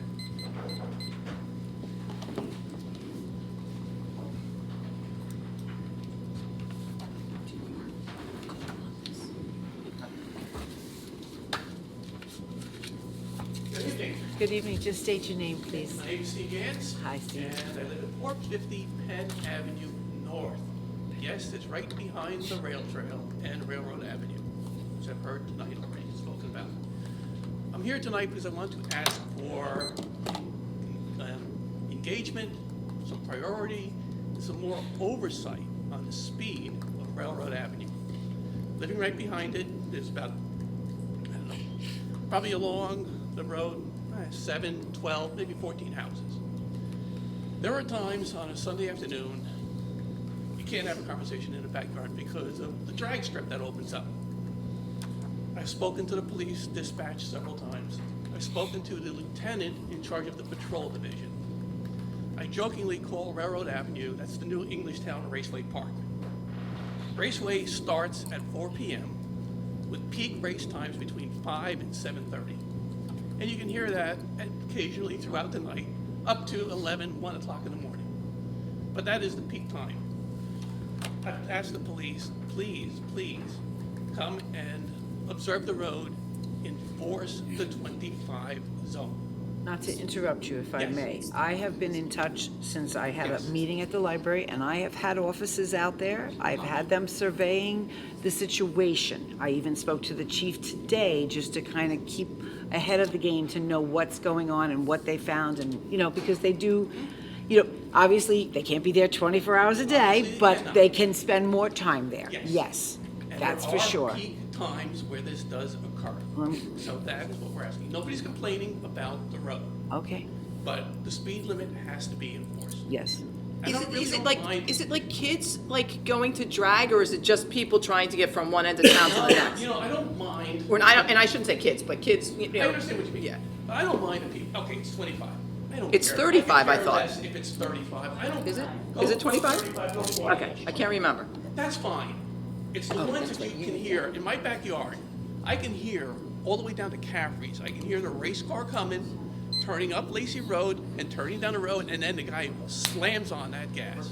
Good evening. Good evening, just state your name, please. My name is Steve Gantz. Hi, Steve. And I live at 450 Penn Avenue North. Yes, it's right behind the rail trail and Railroad Avenue, which I've heard tonight already spoken about. I'm here tonight because I want to ask for engagement, some priority, some more oversight on the speed of Railroad Avenue. Living right behind it, there's about, I don't know, probably along the road, 7, 12, maybe 14 houses. There are times on a Sunday afternoon, you can't have a conversation in the backyard because of the drag strip that opens up. I've spoken to the police dispatch several times. I've spoken to the lieutenant in charge of the patrol division. I jokingly call Railroad Avenue, that's the new Englishtown Raceway Park. Raceway starts at 4 p.m. with peak race times between 5 and 7:30. And you can hear that occasionally throughout the night, up to 11, 1 o'clock in the morning. But that is the peak time. I've asked the police, please, please, come and observe the road, enforce the 25 zone. Not to interrupt you, if I Yes. may. I have been in touch since I had a Yes. meeting at the library, and I have had officers out there. I've had them surveying the situation. I even spoke to the chief today just to kind of keep ahead of the game to know what's going on and what they found, and, because they do, obviously, they can't be there 24 hours a day, Obviously, but cannot. they can spend more time there. Yes. Yes, And that's for there sure. are peak times where this does occur. So that is what we're asking. Nobody's complaining about the road, Okay, but the speed limit has to be enforced. yes. I don't really don't mind- Is it like kids like going to drag, or is it just people trying to get from one end of town to the next? I don't mind. Or, and I shouldn't say kids, but kids, I understand what you mean. Yeah. But I don't mind if people, okay, it's 25. I don't It's care. 35, I could care thought. less If it's 35, I don't. Is it? Go Is it for 25? 35, go for it. Okay, I can't remember. That's fine. It's the ones that you can hear, in my backyard, I can hear all the way down to Caffrey's. I can hear the race car coming, turning up Lacey Road and turning down the road, and then the guy slams on that gas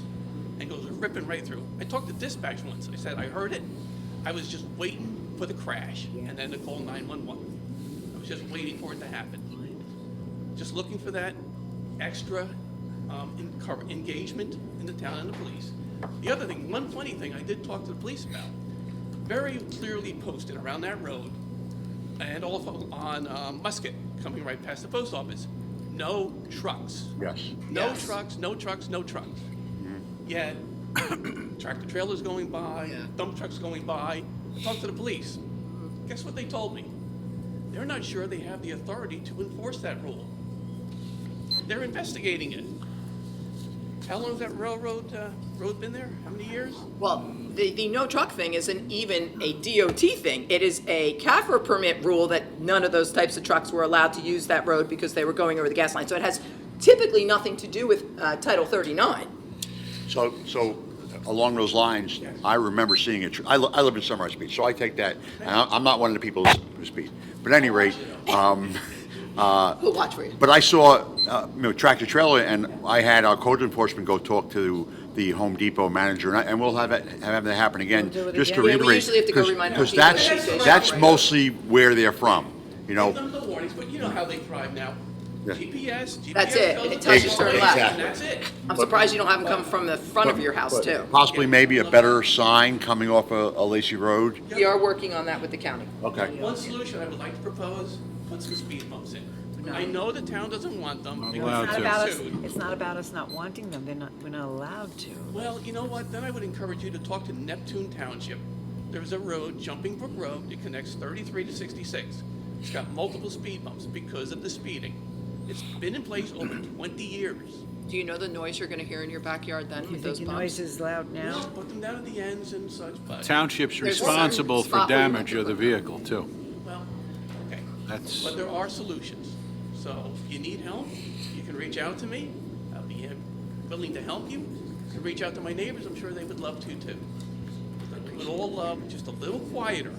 and goes ripping right through. I talked to dispatch once. I said, I heard it. I was just waiting for the crash and then to call 911. I was just waiting for it to happen. Just looking for that extra engagement in the town and the police. The other thing, one funny thing I did talk to the police about, very clearly posted around that road and also on Musket, coming right past the post office, no trucks. Yes. No Yes. trucks, no trucks, no trucks. Yet, tractor trailers going by, dump trucks going by. I talked to the police. Guess what they told me? They're not sure they have the authority to enforce that rule. They're investigating it. How long has that road been there? How many years? Well, the no truck thing isn't even a DOT thing. It is a CAFR permit rule that none of those types of trucks were allowed to use that road because they were going over the gas line. So it has typically nothing to do with Title 39. So along those lines, I remember seeing I live in Sunrise Beach, so I take that, and I'm not one of the people who speed. But at any rate, We'll watch for you. but I saw, tractor trailer, and I had our code enforcement go talk to the Home Depot manager, and we'll have that happen again, We'll do it just to again. Yeah, we reiterate. usually have to go remind Home Because Depot. that's mostly where they're from, Give them the warnings, but you know how they drive now. Yeah. GPS That's it. tells It them tells you to turn go left. and that's it. I'm surprised you don't have them come from the front of your house, too. Possibly maybe a better sign coming off a Lacey Road. We are working on that with the county. Okay. One solution I would like to propose, put some speed bumps in. I know the town doesn't want them. Not because allowed It's not to. they're about us, sued. it's not about us not wanting them, we're not allowed to. Well, you know what, then I would encourage you to talk to Neptune Township. There's a road, Jumping Brook Road, it connects 33 to 66. It's got multiple speed bumps because of the speeding. It's been in place over 20 years. Do you know the noise you're going to hear in your backyard then You with think those your noise bumps? is loud now? Well, put them down at the ends and such, but, Township's There's responsible certain for spot where you damage have of the to- vehicle, too. well, okay. That's, But there are solutions. So if you need help, you can reach out to me. I'll be willing to help you. You can reach out to my neighbors. I'm sure they would love to too. We would all love just a little quieter.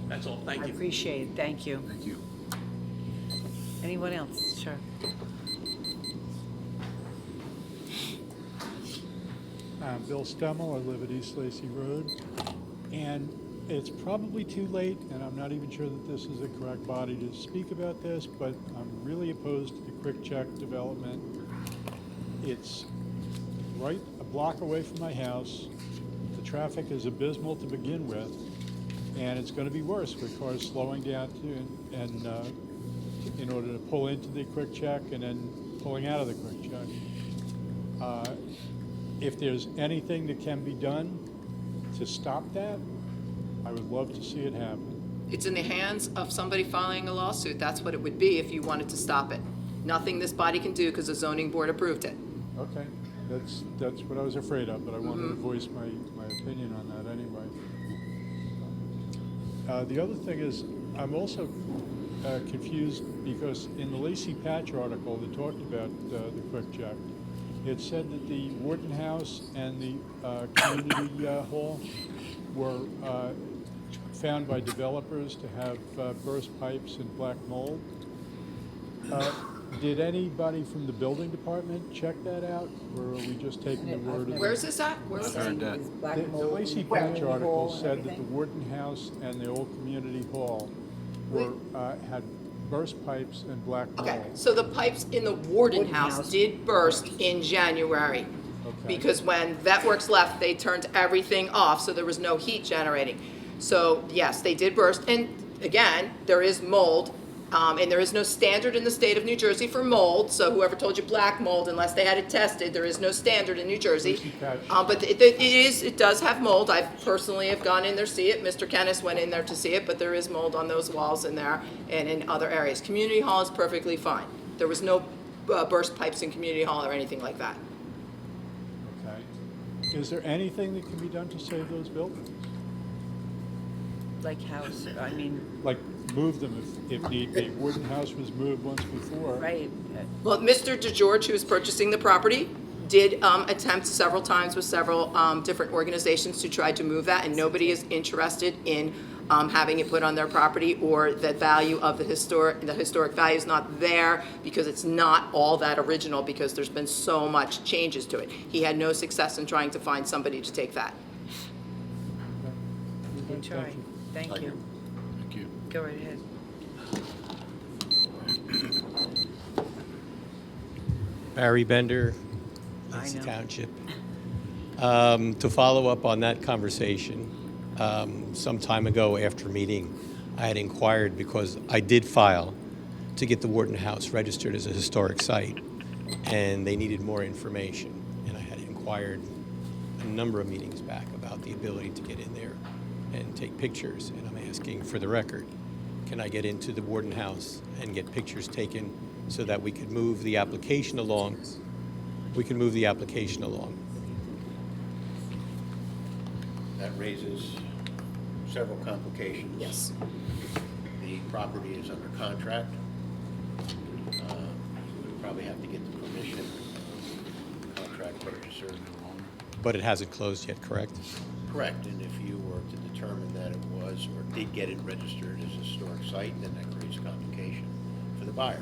That's all. Thank I you. appreciate it, thank you. thank you. Anyone else? Sure. I'm Bill Stemmel, I live at East Lacey Road, and it's probably too late, and I'm not even sure that this is the correct body to speak about this, but I'm really opposed to the Quick Check development. It's right a block away from my house. The traffic is abysmal to begin with, and it's going to be worse with cars slowing down in order to pull into the Quick Check and then pulling out of the Quick Check. If there's anything that can be done to stop that, I would love to see it happen. It's in the hands of somebody filing a lawsuit. That's what it would be if you wanted to stop it. Nothing this body can do because the zoning board approved it. Okay, that's what I was afraid of, but I wanted to voice my opinion on that anyway. The other thing is, I'm also confused because in the Lacey Patch article that talked about the quick check, it said that the Wharton House and the community hall were found by developers to have burst pipes and black mold. Did anybody from the building department check that out, or are we just taking the word of it? Where's this at? Where was Heard that? that. The Lacey Patch article said that the Wharton House and the old community hall were, had burst pipes and black mold. Okay, so the pipes in the Warden House did burst in January. Okay. Because when Vetworks left, they turned everything off, so there was no heat generating. So, yes, they did burst, and again, there is mold, and there is no standard in the state of New Jersey for mold, so whoever told you black mold, unless they had it tested, there is no standard in New Jersey. Lacey Patch. But it does have mold. I personally have gone in there to see it. Mr. Kennis went in there to see it, but there is mold on those walls in there and in other areas. Community hall is perfectly fine. There was no burst pipes in community hall or anything like that. Okay. Is there anything that can be done to save those buildings? Like house, I mean, Like move them if need be? Wooden House was moved once before. right, Well, Mr. DeGeorge, who is purchasing the property, did attempt several times with several different organizations to try to move that, and nobody is interested in having it put on their property, or the value of the historic value is not there because it's not all that original, because there's been so much changes to it. He had no success in trying to find somebody to take that. good try. Thank you. Thank you. Go right ahead. Barry Bender, I Lacey know. Township. To follow up on that conversation, some time ago after a meeting, I had inquired because I did file to get the Wharton House registered as a historic site, and they needed more information. And I had inquired a number of meetings back about the ability to get in there and take pictures, and I'm asking for the record, can I get into the Wharton House and get pictures taken so that we could move the application along? We can move the application along. That raises several complications. Yes. The property is under contract. We would probably have to get the permission of the contract purchaser. But it hasn't closed yet, correct? Correct, and if you were to determine that it was or did get it registered as a historic site, then that creates a complication for the buyer.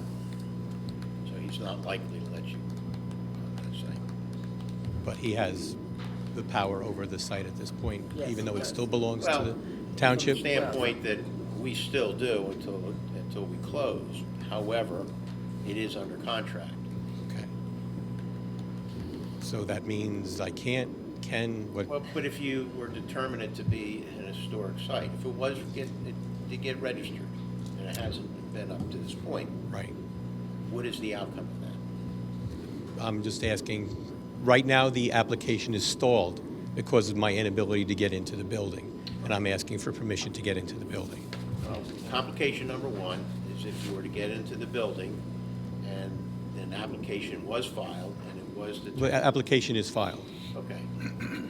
So he's not likely to let you on that site. But he has the power over the site at this point, Yes, even though he it does. still belongs to Well, the From township? the standpoint that we still do until we close. However, it is under contract. Okay. So that means I can, what? Well, but if you were determined it to be an historic site, if it was to get registered, and it hasn't been up to this point, Right. what is the outcome of that? I'm just asking, right now, the application is stalled because of my inability to get into the building, and I'm asking for permission to get into the building. Well, complication number one is if you were to get into the building and an application was filed and it was The determined. application is filed. Okay.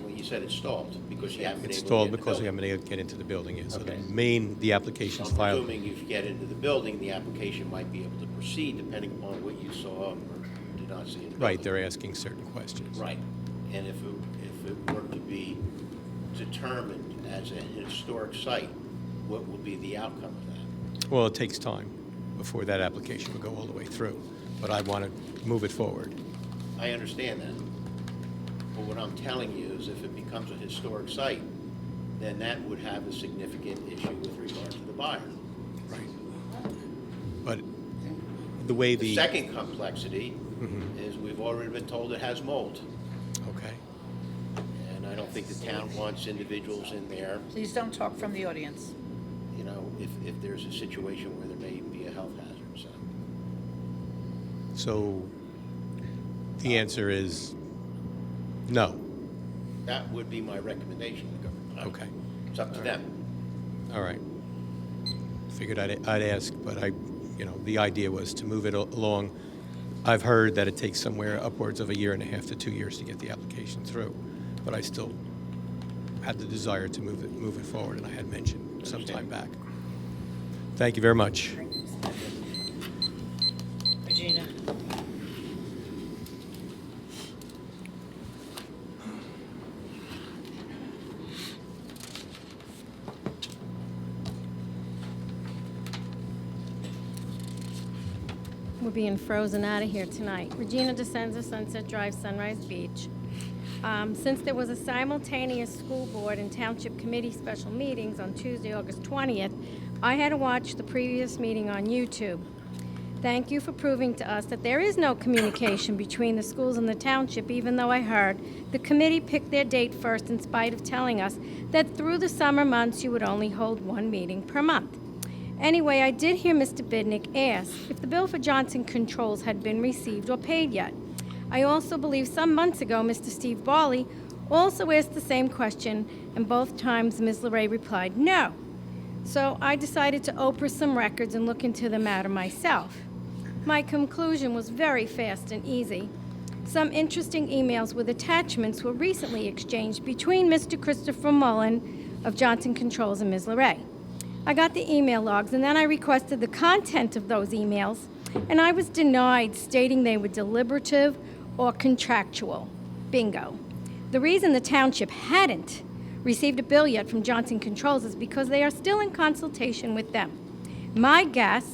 Well, you said it's stalled because you haven't been able to It's get in stalled the because we building. haven't been able to get into the building yet. So Okay. the application's I'm filed. presuming if you get into the building, the application might be able to proceed depending upon what you saw or did not see in the building. Right, they're asking certain questions. Right, and if it were to be determined as a historic site, what will be the outcome of that? Well, it takes time before that application will go all the way through, but I want to move it forward. I understand that, but what I'm telling you is if it becomes a historic site, then that would have a significant issue with regard to the buyer. Right. But the way The the... second complexity is we've already been told it has mold, Okay. and I don't think the town wants individuals in there. Please don't talk from the audience. You know, if there's a situation where there may be a health hazard, so. So the answer is no. That would be my recommendation to the government. Okay. It's up to them. All right. Figured I'd ask, but the idea was to move it along. I've heard that it takes somewhere upwards of 1.5 to 2 years to get the application through, but I still had the desire to move it forward, and I had mentioned some time back. Thank you very much. Regina. We're being frozen out of here tonight. Regina DeSenza, Sunset Drive, Sunrise Beach. Since there was a simultaneous school board and township committee special meetings on Tuesday, August 20th, I had to watch the previous meeting on YouTube. Thank you for proving to us that there is no communication between the schools and the township, even though I heard the committee picked their date first in spite of telling us that through the summer months you would only hold one meeting per month. Anyway, I did hear Mr. Bidnick ask if the bill for Johnson Controls had been received or paid yet. I also believe some months ago, Mr. Steve Barley also asked the same question, and both times Ms. LeRae replied no. So I decided to Oprah some records and look into the matter myself. My conclusion was very fast and easy. Some interesting emails with attachments were recently exchanged between Mr. Christopher Mullen of Johnson Controls and Ms. LeRae. I got the email logs, and then I requested the content of those emails, and I was denied, stating they were deliberative or contractual. Bingo. The reason the township hadn't received a bill yet from Johnson Controls is because they are still in consultation with them. My guess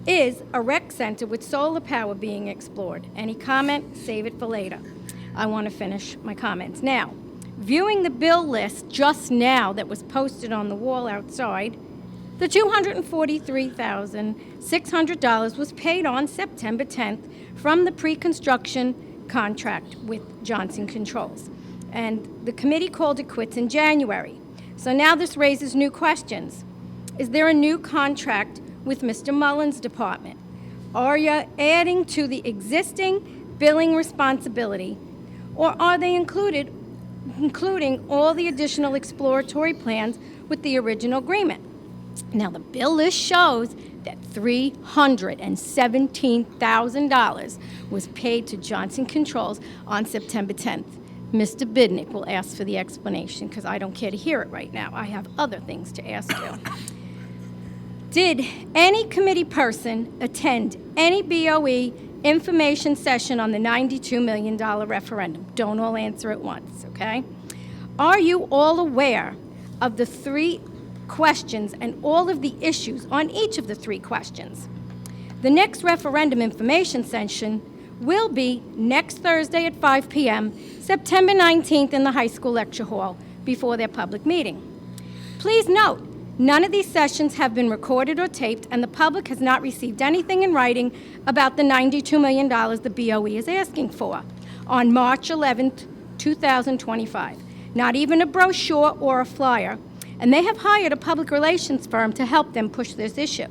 is a rec center with solar power being explored. Any comment? Save it for later. I want to finish my comments. Now, viewing the bill list just now that was posted on the wall outside, the $243,600 was paid on September 10th from the pre-construction contract with Johnson Controls. And the committee called it quits in January. So now this raises new questions. Is there a new contract with Mr. Mullen's department? Are you adding to the existing billing responsibility, or are they including all the additional exploratory plans with the original agreement? Now, the bill list shows that $317,000 was paid to Johnson Controls on September 10th. Mr. Bidnick will ask for the explanation because I don't care to hear it right now. I have other things to ask you. Did any committee person attend any BOE information session on the $92 million referendum? Don't all answer at once, okay? Are you all aware of the 3 questions and all of the issues on each of the 3 questions? The next referendum information session will be next Thursday at 5 p.m., September 19th in the high school lecture hall before their public meeting. Please note, none of these sessions have been recorded or taped, and the public has not received anything in writing about the $92 million the BOE is asking for on March 11th, 2025. Not even a brochure or a flyer, and they have hired a public relations firm to help them push this issue.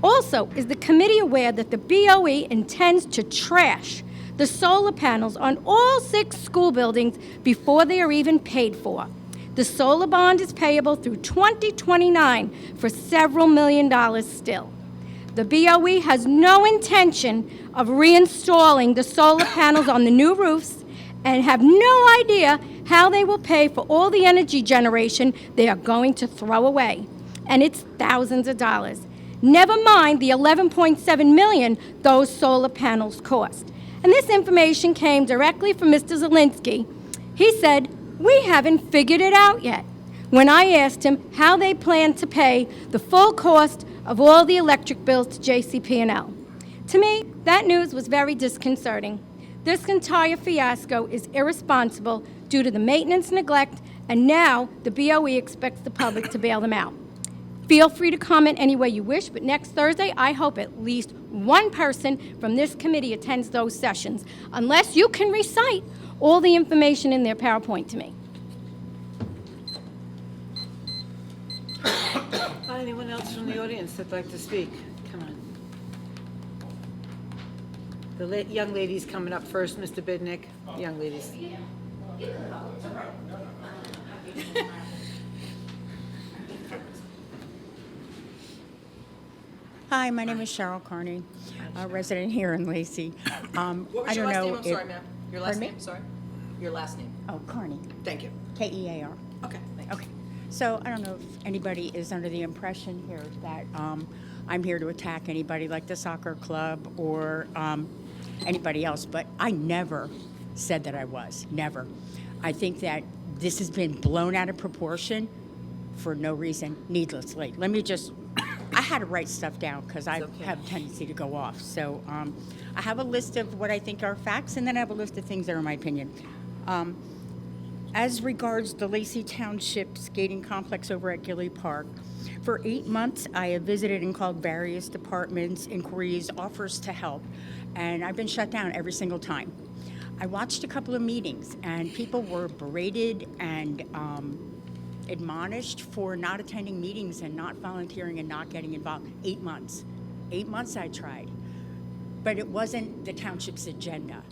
Also, is the committee aware that the BOE intends to trash the solar panels on all 6 school buildings before they are even paid for? The solar bond is payable through 2029 for several $millions still. The BOE has no intention of reinstalling the solar panels on the new roofs and have no idea how they will pay for all the energy generation they are going to throw away. And it's thousands of dollars. Never mind the $11.7 million those solar panels cost. And this information came directly from Mr. Zielinski. He said, "We haven't figured it out yet," when I asked him how they plan to pay the full cost of all the electric bills to JCP&L. To me, that news was very disconcerting. This entire fiasco is irresponsible due to the maintenance neglect, and now the BOE expects the public to bail them out. Feel free to comment any way you wish, but next Thursday, I hope at least one person from this committee attends those sessions, unless you can recite all the information in their PowerPoint to me. Anyone else from the audience that'd like to speak? Come on. The young lady's coming up first, Mr. Bidnick. Young ladies. Hi, my name is Cheryl Carney, a resident here in Lacey. What was I your don't last know name? I'm sorry, if- ma'am. Your last Pardon me? name, sorry. Your last name. Oh, Carney, Thank you. Kear. Okay, thanks. Okay. So I don't know if anybody is under the impression here that I'm here to attack anybody like the soccer club or anybody else, but I never said that I was. Never. I think that this has been blown out of proportion for no reason, needlessly. Let me just, I had to write stuff down because I have a tendency to go off. So I have a list of what I think are facts, and then I have a list of things that are my opinion. As regards the Lacey Township skating complex over at Gilly Park, for 8 months I have visited and called various departments, inquiries, offers to help, and I've been shut down every single time. I watched a couple of meetings, and people were berated and admonished for not attending meetings and not volunteering and not getting involved. 8 months. 8 months I tried. But it wasn't the township's agenda.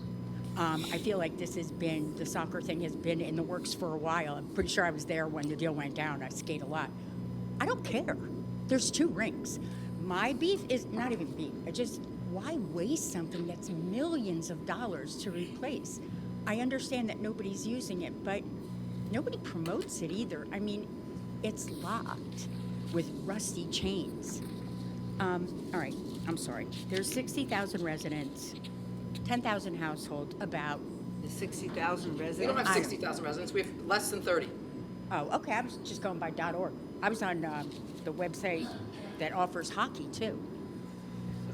I feel like this has been, the soccer thing has been in the works for a while. I'm pretty sure I was there when the deal went down. I skate a lot. I don't care. There's 2 rinks. My beef is not even beef. Why waste something that's millions of dollars to replace? I understand that nobody's using it, but nobody promotes it either. I mean, it's locked with rusty chains. All right, I'm sorry. There's 60,000 residents, 10,000 households, about. The 60,000 residents? We don't have 60,000 residents, we have less than 30. Oh, okay, I was just going by .org. I was on the website that offers hockey, too.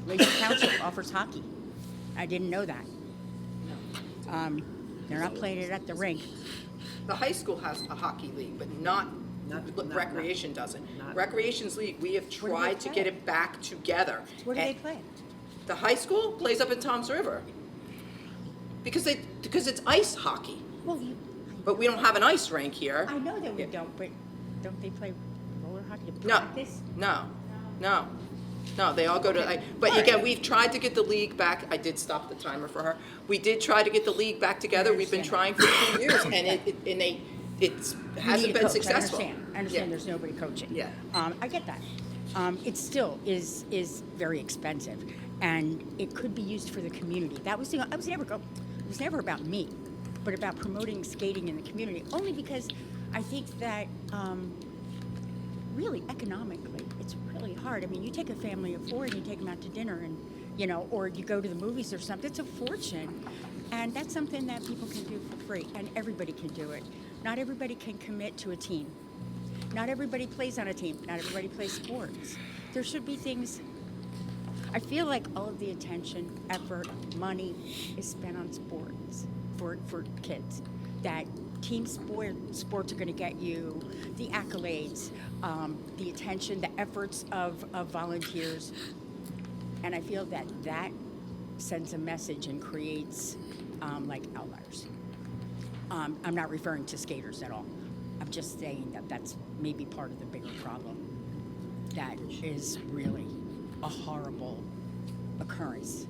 Lacey Township offers hockey. I didn't know that. They're not playing it at the rink. The high school has a hockey league, but not Recreation doesn't. Recreation's league, we have tried to get it back together. Where do they play? The high school plays up in Toms River. Because it's ice hockey. Well, but we don't have an ice rink here. I know that we don't, but don't they play roller hockey to No, practice? no, they all go to, but again, we've tried to get the league back, I did stop the timer for her. We did try to get the league back together, we've been trying for 2 years, and it hasn't been successful. I understand there's nobody coaching. Yeah. I get that. It still is very expensive, and it could be used for the community. It was never about me, but about promoting skating in the community, only because I think that really economically, it's really hard. I mean, you take a family of 4 and you take them out to dinner and, or you go to the movies or something, it's a fortune. And that's something that people can do for free, and everybody can do it. Not everybody can commit to a team. Not everybody plays on a team. Not everybody plays sports. There should be things. I feel like all of the attention, effort, money is spent on sports for kids. That team sports are going to get you the accolades, the attention, the efforts of volunteers. And I feel that sends a message and creates like outliers. I'm not referring to skaters at all. I'm just saying that that's maybe part of the bigger problem. That is really a horrible occurrence.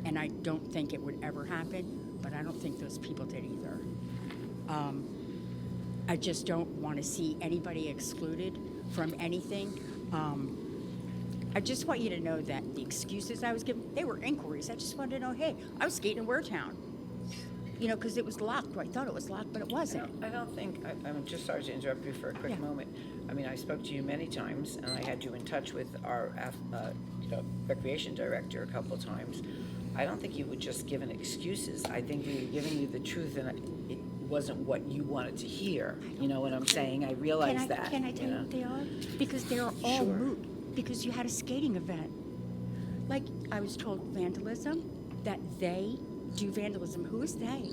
And I don't think it would ever happen, but I don't think those people did either. I just don't want to see anybody excluded from anything. I just want you to know that the excuses I was given, they were inquiries. I just wanted to know, hey, I was skating in Waretown. Because it was locked. I thought it was locked, but it wasn't. I don't think, I'm just sorry to interrupt you for a quick moment. I mean, I spoke to you many times, and I had you in touch with our recreation director a couple of times. I don't think you would just give an excuses. I think we were giving you the truth, and it wasn't what you wanted to hear. You know what I'm saying? I realize that. Can I tell you what they are? Because they're all moot. Because you had a skating event. Like, I was told vandalism, that they do vandalism. Who is they?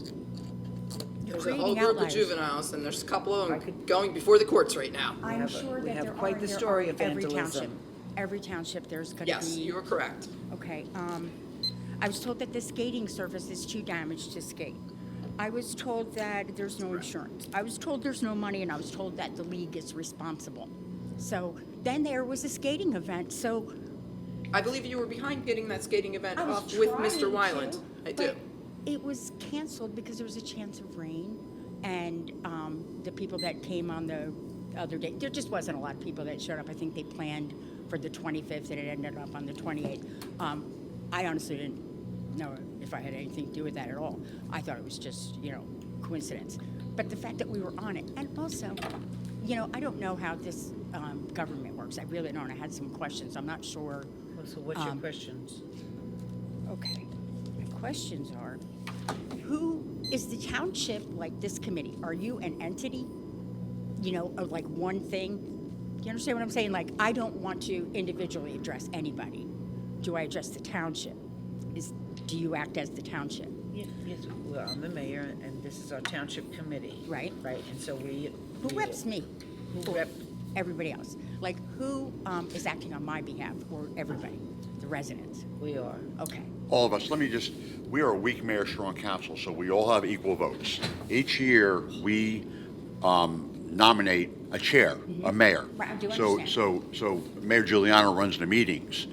There's a whole group of juveniles, and there's a couple of them going before the courts right now. I'm sure that there are. Quite the story of vandalism. Every township, there's going to be. Yes, you are correct. Okay. I was told that the skating surface is too damaged to skate. I was told that there's no insurance. I was told there's no money, and I was told that the league is responsible. So then there was a skating event. So I believe you were behind getting that skating event off with Mr. Weiland. I do. It was canceled because there was a chance of rain, and the people that came on the other day, there just wasn't a lot of people that showed up. I think they planned for the 25th, and it ended up on the 28th. I honestly didn't know if I had anything to do with that at all. I thought it was just, coincidence. But the fact that we were on it, and also, you know, I don't know how this government works. I really don't. I had some questions. I'm not sure. So what's your questions? Okay. My questions are, who is the township, like this committee? Are you an entity? You know, or like one thing? Do you understand what I'm saying? Like, I don't want to individually address anybody. Do I address the township? Do you act as the township? Yes, well, I'm the mayor, and this is our township committee. Right. Right, and so we. Who reps me? Who Or rep? everybody else? Like, who is acting on my behalf, or everybody? The residents? We are. Okay. All of us, we are a weak mayor strong council, so we all have equal votes. Each year, we nominate a chair, a mayor. Right, I do So Mayor Giuliano runs the meetings.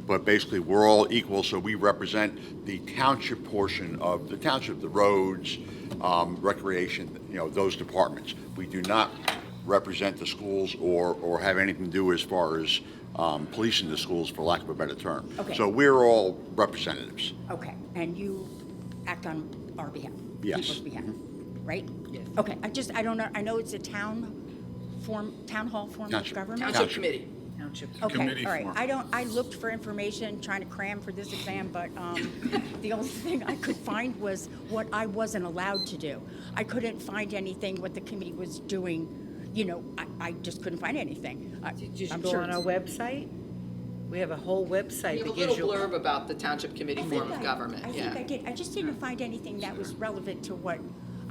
But basically, we're all equal, so we represent the township portion of the township, the roads, recreation, you know, those departments. We do not represent the schools or have anything to do as far as policing the schools, for lack of a better term. Okay. So we're all representatives. Okay, and you act on our behalf? Yes. People's behalf, right? Yes. Okay, I don't know, I know it's a town hall form of Township. government? Township committee. Township. Okay, Committee all right. form. I looked for information, trying to cram for this exam, but the only thing I could find was what I wasn't allowed to do. I couldn't find anything what the committee was doing, you know, I just couldn't find anything. Did you I'm go sure on our website? We have a whole website We have a that gives little you. blurb about the township committee I form think of I- government, I yeah. think I did. I just didn't find anything that was relevant to what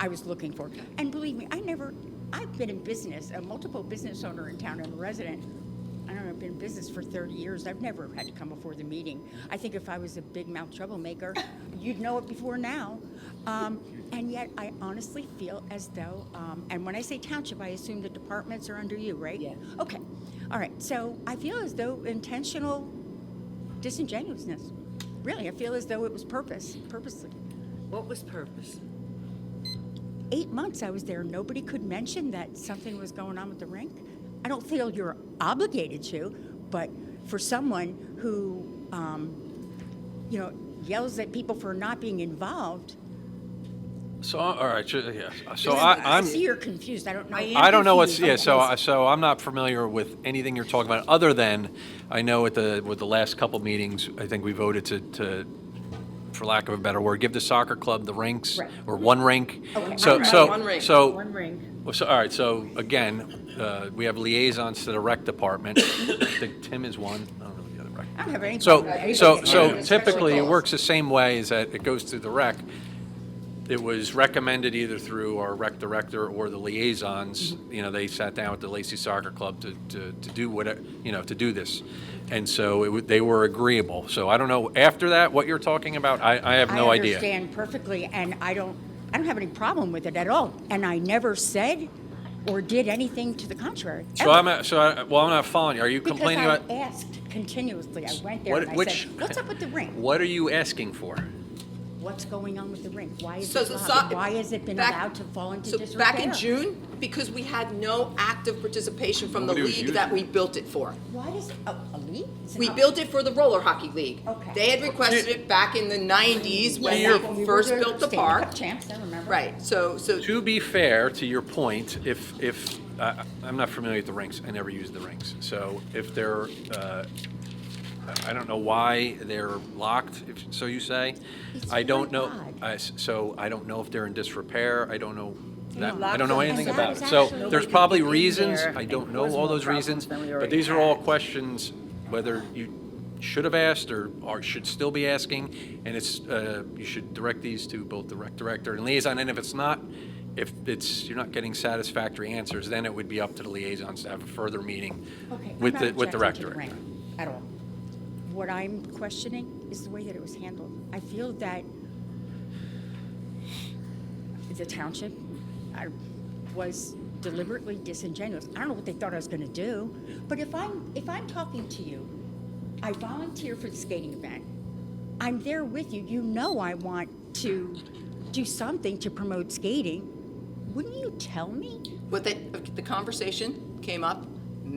I was looking for. And believe me, I've been in business, a multiple business owner in town and a resident. I don't know, I've been in business for 30 years. I've never had to come before the meeting. I think if I was a big mouth troublemaker, you'd know it before now. And yet I honestly feel as though, and when I say township, I assume the departments are under you, right? Yeah. Okay, all right. So I feel as though intentional disingenuousness. Really, I feel as though it was purposely. What was purpose? 8 months I was there, nobody could mention that something was going on with the rink. I don't feel you're obligated to, but for someone who, you know, yells at people for not being involved. So, all right, yeah. So I I'm. see you're confused. I don't know. I don't know what's, yeah, so I'm not familiar with anything you're talking about, other than, I know with the last couple meetings, I think we voted to, for lack of a better word, give the soccer club the rinks, Right. or one rink. Okay. So, Right. so, One rink. so, One ring. well, so, all right, so again, we have liaisons to the rec department. I think Tim is one, I don't know the other rec. I don't have any So, problem with so, anybody. so Especially typically, it calls. works the same way, is that it goes through the rec. It was recommended either through our rec director or the liaisons, you know, they sat down with the Lacey Soccer Club to do what, you know, to do this. And so they were agreeable. So I don't know, after that, what you're talking about, I have no I idea. understand perfectly, and I don't have any problem with it at all. And I never said or did anything to the contrary. So ever. I'm not following you. Are you complaining Because about? I asked continuously. I went there What- and I which- said, "What's up with the ring? What are you asking for? What's going on with the ring? Why is So- it so- not, so- why has it been back- allowed to fall into So disrepair?" back in June, because we had no active participation from the Nobody was league that using we built it for. Why does a league? Is it We not- built it for the roller hockey league. Okay. They had requested it back in the 90s when Yeah, we we first were built the Stanley park. Cup champs, I remember. Right, so To be fair, to your point, if I'm not familiar with the rinks, I never use the rinks. So if they're, I don't know why they're locked, so you say. It's I don't very know, odd. so I don't know if they're in disrepair, I don't know that, locked I don't know them anything and about that it. was So actually- there's Nobody probably could get in reasons, there I and don't know cause all more those problems reasons, than we but already these are all had. questions whether you should have asked or should still be asking, and it's, you should direct these to both the rec director and liaison, and if it's not, if you're not getting satisfactory answers, then it would be up to the liaisons to have a further meeting Okay, I'm with not the rec objecting to the director. ring at all. What I'm questioning is the way that it was handled. I feel that the township was deliberately disingenuous. I don't know what they thought I was going to do, but if I'm talking to you, I volunteer for the skating event. I'm there with you. You know I want to do something to promote skating. Wouldn't you tell me? what the conversation came up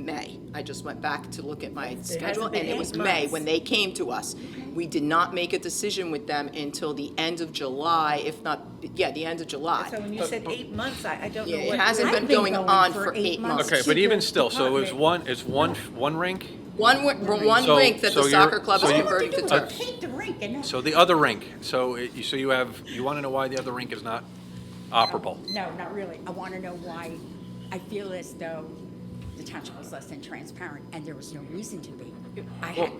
May. I just went back to look at my schedule, hasn't been and it was 8 May months. when they came to us. We did not make a decision with them until the end of July, if not, yeah, the end of July. So when you said 8 months, I don't know Yeah, what. it hasn't been going on for 8 months. Okay, but even still, so it's one rink? One So- rink that so the you're- soccer club so is you- converting to turf. Paint the rink and So the other rink, so you want to know why the other rink is not operable? No, not really. I want to know why I feel as though the township was less than transparent, and there was no reason to be. I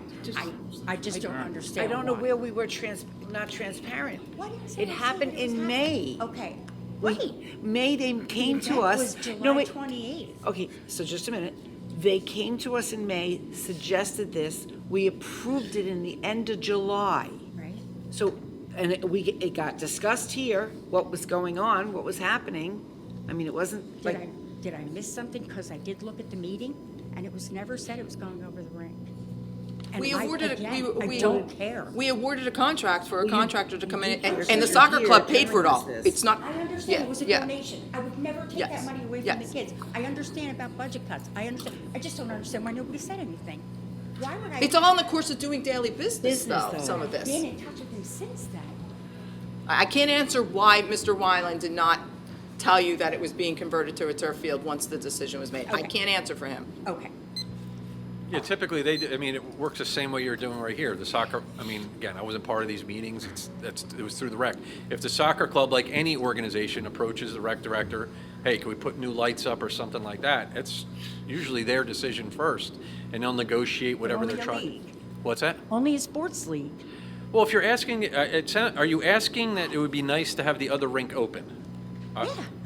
just don't I understand don't know why. where we were not transparent. Why didn't you say It happened in May. Okay, May, they came to us. was No, July wait. 28th. Okay, so just a minute. They came to us in May, suggested this. We approved it in the end of July. Right. So, and it got discussed here, what was going on, what was happening. I mean, it wasn't like. Did I miss something? Because I did look at the meeting, and it was never said it was going over the rink. And We I don't care. We awarded a contract for a Well, you- contractor to come in, you did and the here soccer club during paid for it all. this. It's not, I understand yeah, it was a yeah. donation. I would never take Yes, that money away from yes. the kids. I understand about budget cuts. I understand. I just don't understand why nobody said anything. Why would I? It's all in the course of doing daily business, though, some of I've this. been in touch with him since then. I can't answer why Mr. Wyland did not tell you that it was being converted to a turf field once the decision was made. I Okay. can't answer for him. Okay. Yeah, typically, it works the same way you're doing right here. The soccer, again, I wasn't part of these meetings, it was through the rec. If the soccer club, like any organization, approaches the rec director, hey, can we put new lights up or something like that, it's usually their decision first, and they'll negotiate whatever only they're a trying. league. What's that? Only a sports league. Well, if you're asking, are you asking that it would be nice to have the other rink open?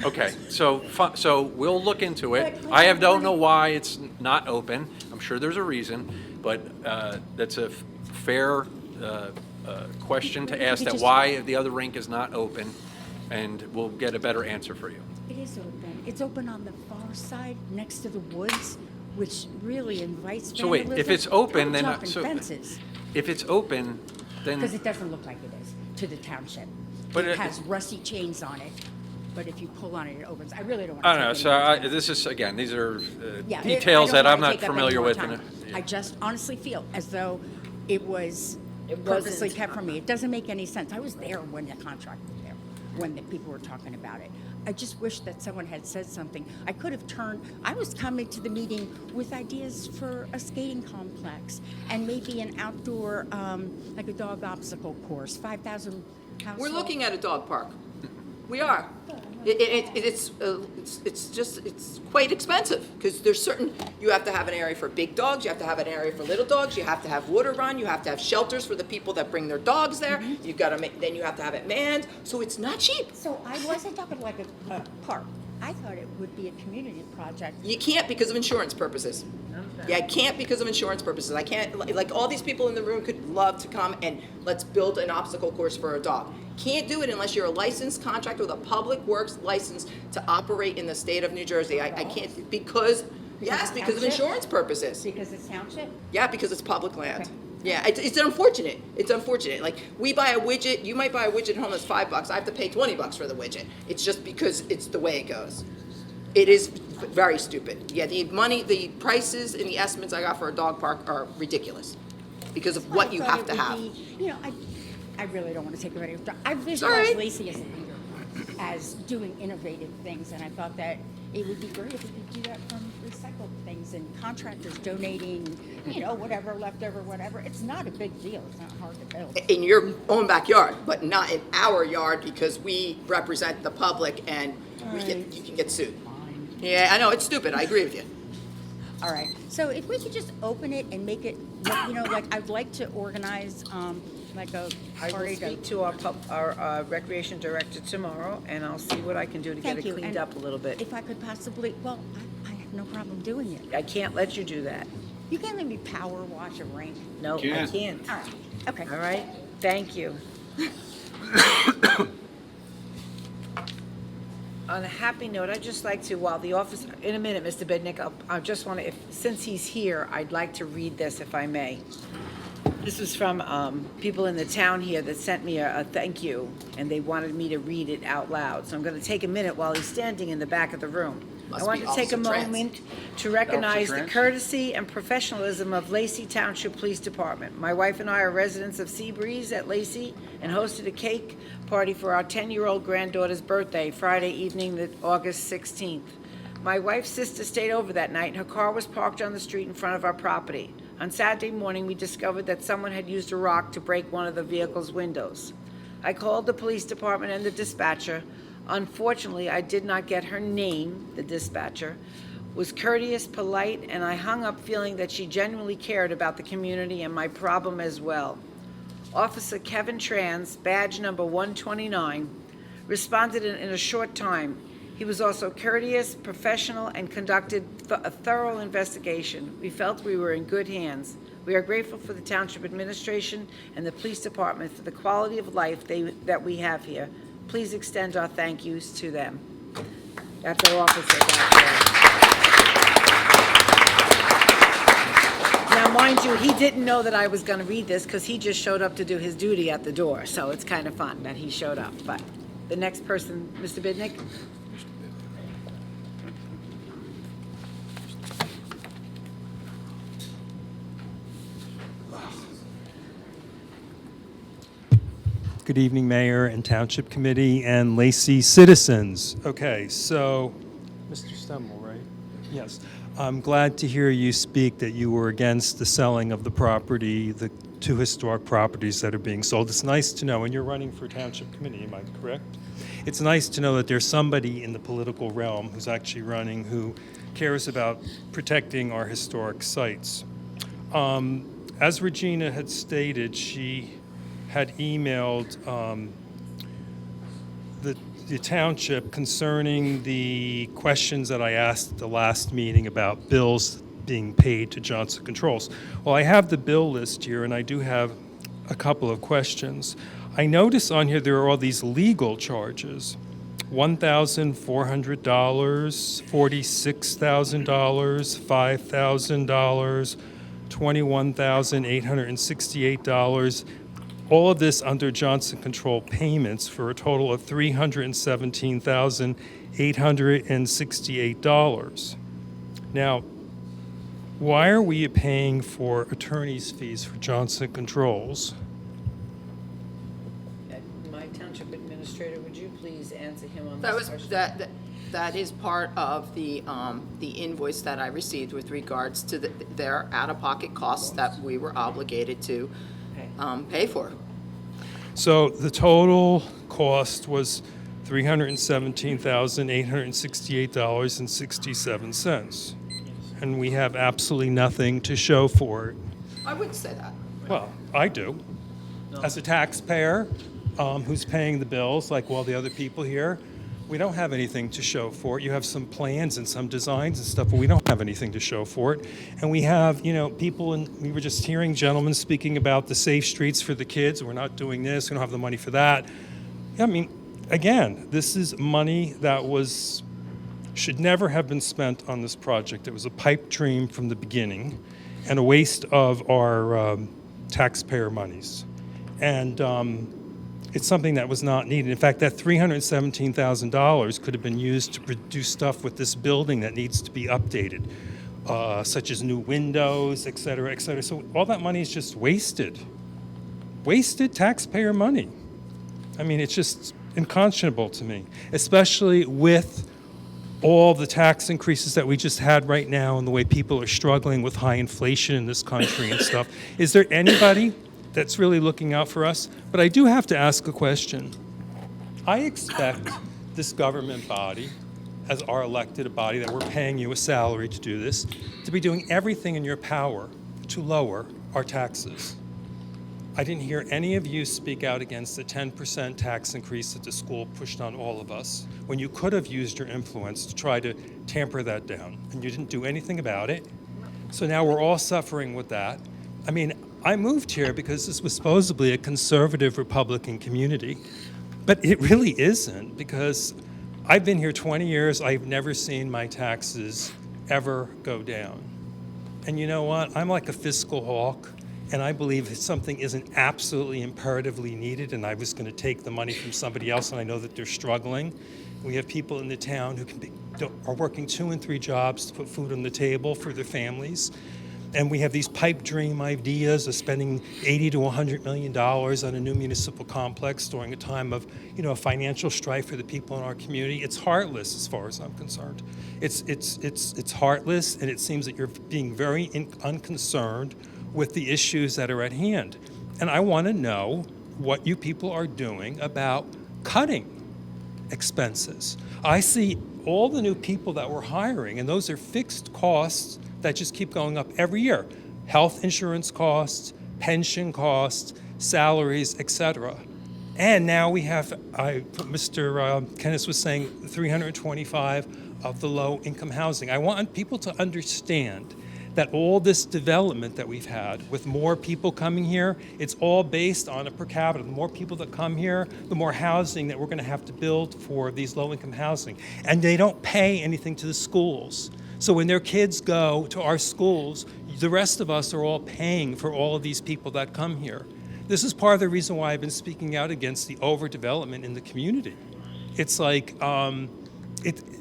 Okay, so we'll look into it. I don't know why it's not open. I'm sure there's a reason, but that's a fair question to ask, that why the other rink is not open, and we'll get a better answer for you. It is open. It's open on the far side, next to the woods, which really invites So wait, if it's open, then, fences, if it's open, then, because it doesn't look like it is to the township. But It it- has rusty chains on it, but if you pull on it, it opens. I really don't want to. I don't know, so this is, again, these are Yeah, I details don't that I'm wanna not take up any familiar more with. time. I just honestly feel as though it was It purposely wasn't. kept from me. It doesn't make any sense. I was there when the contract was there, when the people were talking about it. I just wish that someone had said something. I could have I was coming to the meeting with ideas for a skating complex and maybe an outdoor, like a dog obstacle course, 5,000 households. We're looking at a dog park. We are. It's quite expensive, because there's certain, you have to have an area for big dogs, you have to have an area for little dogs, you have to have water run, you have to have shelters for the people that bring their dogs there, Mm-hmm. you've got to then you have to have it manned, so it's not cheap. So I wasn't talking like a park. I thought it would be a community project. You can't because of insurance purposes. Yeah, I can't because of insurance purposes. I can't, like, all these people in the room could love to come and let's build an obstacle course for a dog. Can't do it unless you're a licensed contractor with a public works license to operate in the state of New Jersey. I can't, because of township? insurance purposes. Because it's township? Yeah, because it's public land. Okay. Yeah, it's unfortunate. It's unfortunate. Like, we buy a widget, you might buy a widget at home that's $5. I have to pay $20 for the widget. It's just because it's the way it goes. It is very stupid. Yeah, the prices and the estimates I got for a dog park are ridiculous because of what you I thought have to it would have. be- You know, I really don't want to take away. I all right. visualize Lacey as a leader, as doing innovative things, and I thought that it would be great if we could do that from recycled things and contractors donating, whatever, leftover, whatever. It's not a big deal. It's not hard to build. In your own backyard, but not in our yard because we represent the public and you can get sued. Yeah, I know, it's stupid. I agree with you. All right. So if we could just open it and make it, like I'd like to organize, like a I will party speak to. to our recreation director tomorrow, and I'll see what I can do to get Thank it you. cleaned And up a little bit. If I could possibly, I have no problem doing it. I can't let you do that. You can't let me power wash a rink. No, I Can't. can't. All right. Okay. All right? Thank you. On a happy note, I'd just like to, while the office, in a minute, Mr. Bednick, I just want to, since he's here, I'd like to read this if I may. This was from people in the town here that sent me a thank you, and they wanted me to read it out loud. So I'm going to take a minute while he's standing in the back of the room. I want to take a moment to recognize the Trans. courtesy and professionalism of Lacey Township Police Department. My wife and I are residents of Seabreeze at Lacey and hosted a cake party for our 10-year-old granddaughter's birthday Friday evening, August 16th. My wife's sister stayed over that night, and her car was parked on the street in front of our property. On Saturday morning, we discovered that someone had used a rock to break one of the vehicle's windows. I called the police department and the dispatcher. Unfortunately, I did not get her name. The dispatcher was courteous, polite, and I hung up feeling that she genuinely cared about the community and my problem as well. Officer Kevin Trans, badge number 129, responded in a short time. He was also courteous, professional, and conducted a thorough investigation. We felt we were in good hands. We are grateful for the Township Administration and the Police Department for the quality of life that we have here. Please extend our thank yous to them. That's our officer back there. Now, mind you, he didn't know that I was going to read this because he just showed up to do his duty at the door. So it's kind of fun that he showed up. But the next person, Mr. Bidnick. Good evening, Mayor and Township Committee and Lacey citizens. Okay, so, Mr. Stemmel, right? Yes. I'm glad to hear you speak that you were against the selling of the property, the 2 historic properties that are being sold. It's nice to know, and you're running for Township Committee, am I correct? It's nice to know that there's somebody in the political realm who's actually running who cares about protecting our historic sites. As Regina had stated, she had emailed the township concerning the questions that I asked at the last meeting about bills being paid to Johnson Controls. Well, I have the bill list here, and I do have a couple of questions. I notice on here there are all these legal charges. $1,400, $46,000, $5,000, $21,868, all of this under Johnson Control payments for a total of $317,868. Now, why are we paying for attorney's fees for Johnson Controls? My Township Administrator, would you please answer him on That this was, question? that is part of the invoice that I received with regards to their out-of-pocket costs that we were obligated to pay for. So the total cost was $317,868.67. And we have absolutely nothing to show for it. I wouldn't say that. Well, I do. As a taxpayer who's paying the bills, like all the other people here, we don't have anything to show for it. You have some plans and some designs and stuff, but we don't have anything to show for it. And we have, people, and we were just hearing gentlemen speaking about the safe streets for the kids. We're not doing this. We don't have the money for that. I mean, again, this is money that should never have been spent on this project. It was a pipe dream from the beginning and a waste of our taxpayer monies. And it's something that was not needed. In fact, that $317,000 could have been used to produce stuff with this building that needs to be updated, such as new windows, et cetera, et cetera. So all that money is just wasted. Wasted taxpayer money. I mean, it's just unconscionable to me, especially with all the tax increases that we just had right now and the way people are struggling with high inflation in this country and stuff. Is there anybody that's really looking out for us? But I do have to ask a question. I expect this government body, as our elected body that we're paying you a salary to do this, to be doing everything in your power to lower our taxes. I didn't hear any of you speak out against the 10% tax increase that the school pushed on all of us, when you could have used your influence to try to tamper that down, and you didn't do anything about it. So now we're all suffering with that. I mean, I moved here because this was supposedly a conservative Republican community, but it really isn't, because I've been here 20 years. I've never seen my taxes ever go down. And you know what? I'm like a fiscal hawk, and I believe if something isn't absolutely imperatively needed, and I was going to take the money from somebody else, and I know that they're struggling. We have people in the town who can are working 2 and 3 jobs to put food on the table for their families. And we have these pipe dream ideas of spending $80 to $100 million on a new municipal complex during a time of, financial strife for the people in our community. It's heartless, as far as I'm concerned. It's heartless, and it seems that you're being very unconcerned with the issues that are at hand. And I want to know what you people are doing about cutting expenses. I see all the new people that we're hiring, and those are fixed costs that just keep going up every year. Health insurance costs, pension costs, salaries, etc. And now we have, Mr. Kennis was saying, 325 of the low-income housing. I want people to understand that all this development that we've had with more people coming here, it's all based on a per capita. The more people that come here, the more housing that we're going to have to build for these low-income housing. And they don't pay anything to the schools. So when their kids go to our schools, the rest of us are all paying for all of these people that come here. This is part of the reason why I've been speaking out against the overdevelopment in the community. It's like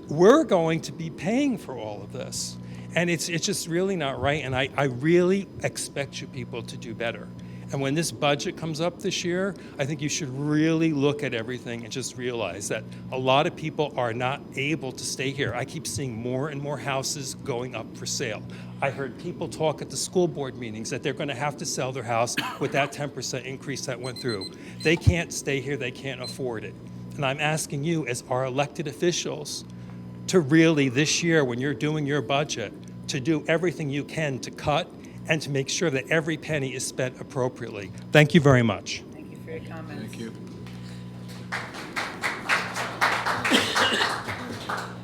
we're going to be paying for all of this. And it's just really not right, and I really expect you people to do better. And when this budget comes up this year, I think you should really look at everything and just realize that a lot of people are not able to stay here. I keep seeing more and more houses going up for sale. I heard people talk at the school board meetings that they're going to have to sell their house with that 10% increase that went through. They can't stay here, they can't afford it. And I'm asking you, as our elected officials, to really, this year, when you're doing your budget, to do everything you can to cut and to make sure that every penny is spent appropriately. Thank you very much. Thank you for your comments. Thank you.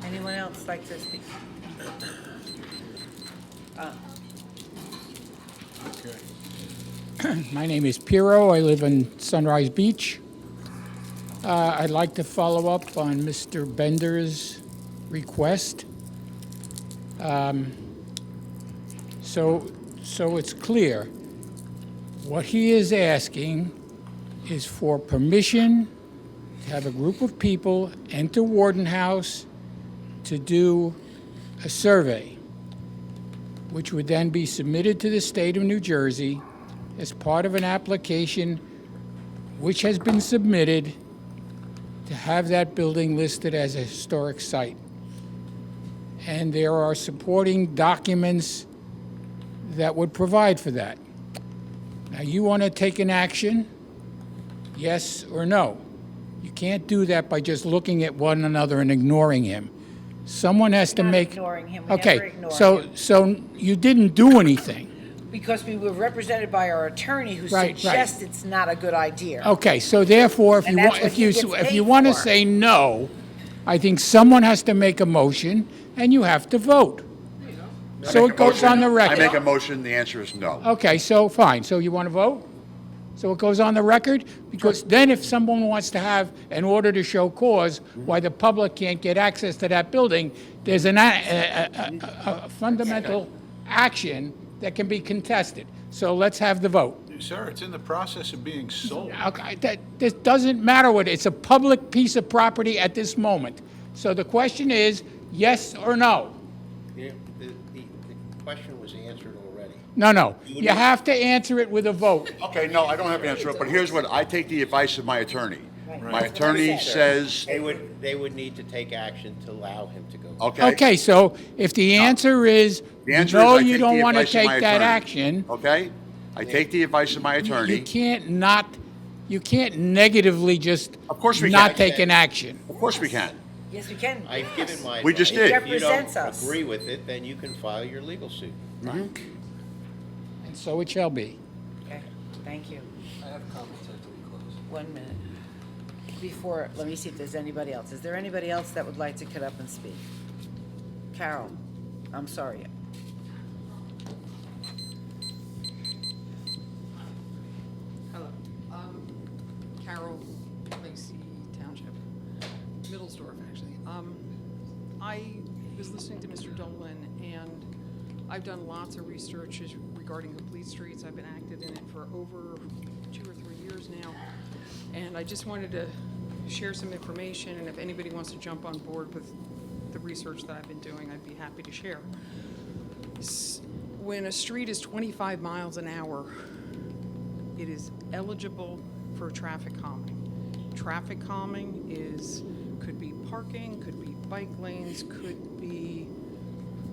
Anyone else like to speak? My name is Piero. I live in Sunrise Beach. I'd like to follow up on Mr. Bender's request. So it's clear, what he is asking is for permission to have a group of people enter Warden House to do a survey, which would then be submitted to the state of New Jersey as part of an application which has been submitted to have that building listed as a historic site. And there are supporting documents that would provide for that. Now, you want to take an action, yes or no? You can't do that by just looking at one another and ignoring him. Someone has to make... ignoring him. We never Okay, ignore him. so you didn't do anything. Because we were represented by our attorney who Right. suggests it's not a good idea. Okay, so therefore, And that's what he gets if paid you want to for. say no, I think someone has to make a motion, and you have to vote. So it goes on the I record. make a motion, the answer is no. Okay, so fine. So you want to vote? So it goes on the record? Because then if someone wants to have an order to show cause why the public can't get access to that building, there's a fundamental action that can be contested. So let's have the vote. Sir, it's in the process of being sold. Okay, this doesn't matter what, it's a public piece of property at this moment. So the question is, yes or no? The question was answered already. No. You have to answer it with a vote. Okay, no, I don't have to answer it, but here's what, I take the advice of my attorney. My attorney says, They would need to take action to allow him to go. okay. Okay, so if the answer is, The answer no, is I you take don't the want to advice of take my that attorney. action, Okay? I take the advice of my attorney. you can't negatively just Of course we not can. take an action. Of course we can. Yes, we can. I've given my We just advice. did. If you Represents don't us. agree with it, then you can file your legal suit. And so it shall be. Okay, thank you. I have comments after we close. 1 minute. Before, let me see if there's anybody else. Is there anybody else that would like to get up and speak? Carol, I'm sorry. Hello. Carol, Lacey Township, Middlesdorf, actually. I was listening to Mr. Dolan, and I've done lots of research regarding complete streets. I've been active in it for over 2 or 3 years now, and I just wanted to share some information, and if anybody wants to jump on board with the the research that I've been doing, I'd be happy to share. When a street is 25 miles an hour, it is eligible for traffic calming. Traffic calming could be parking, could be bike lanes, could be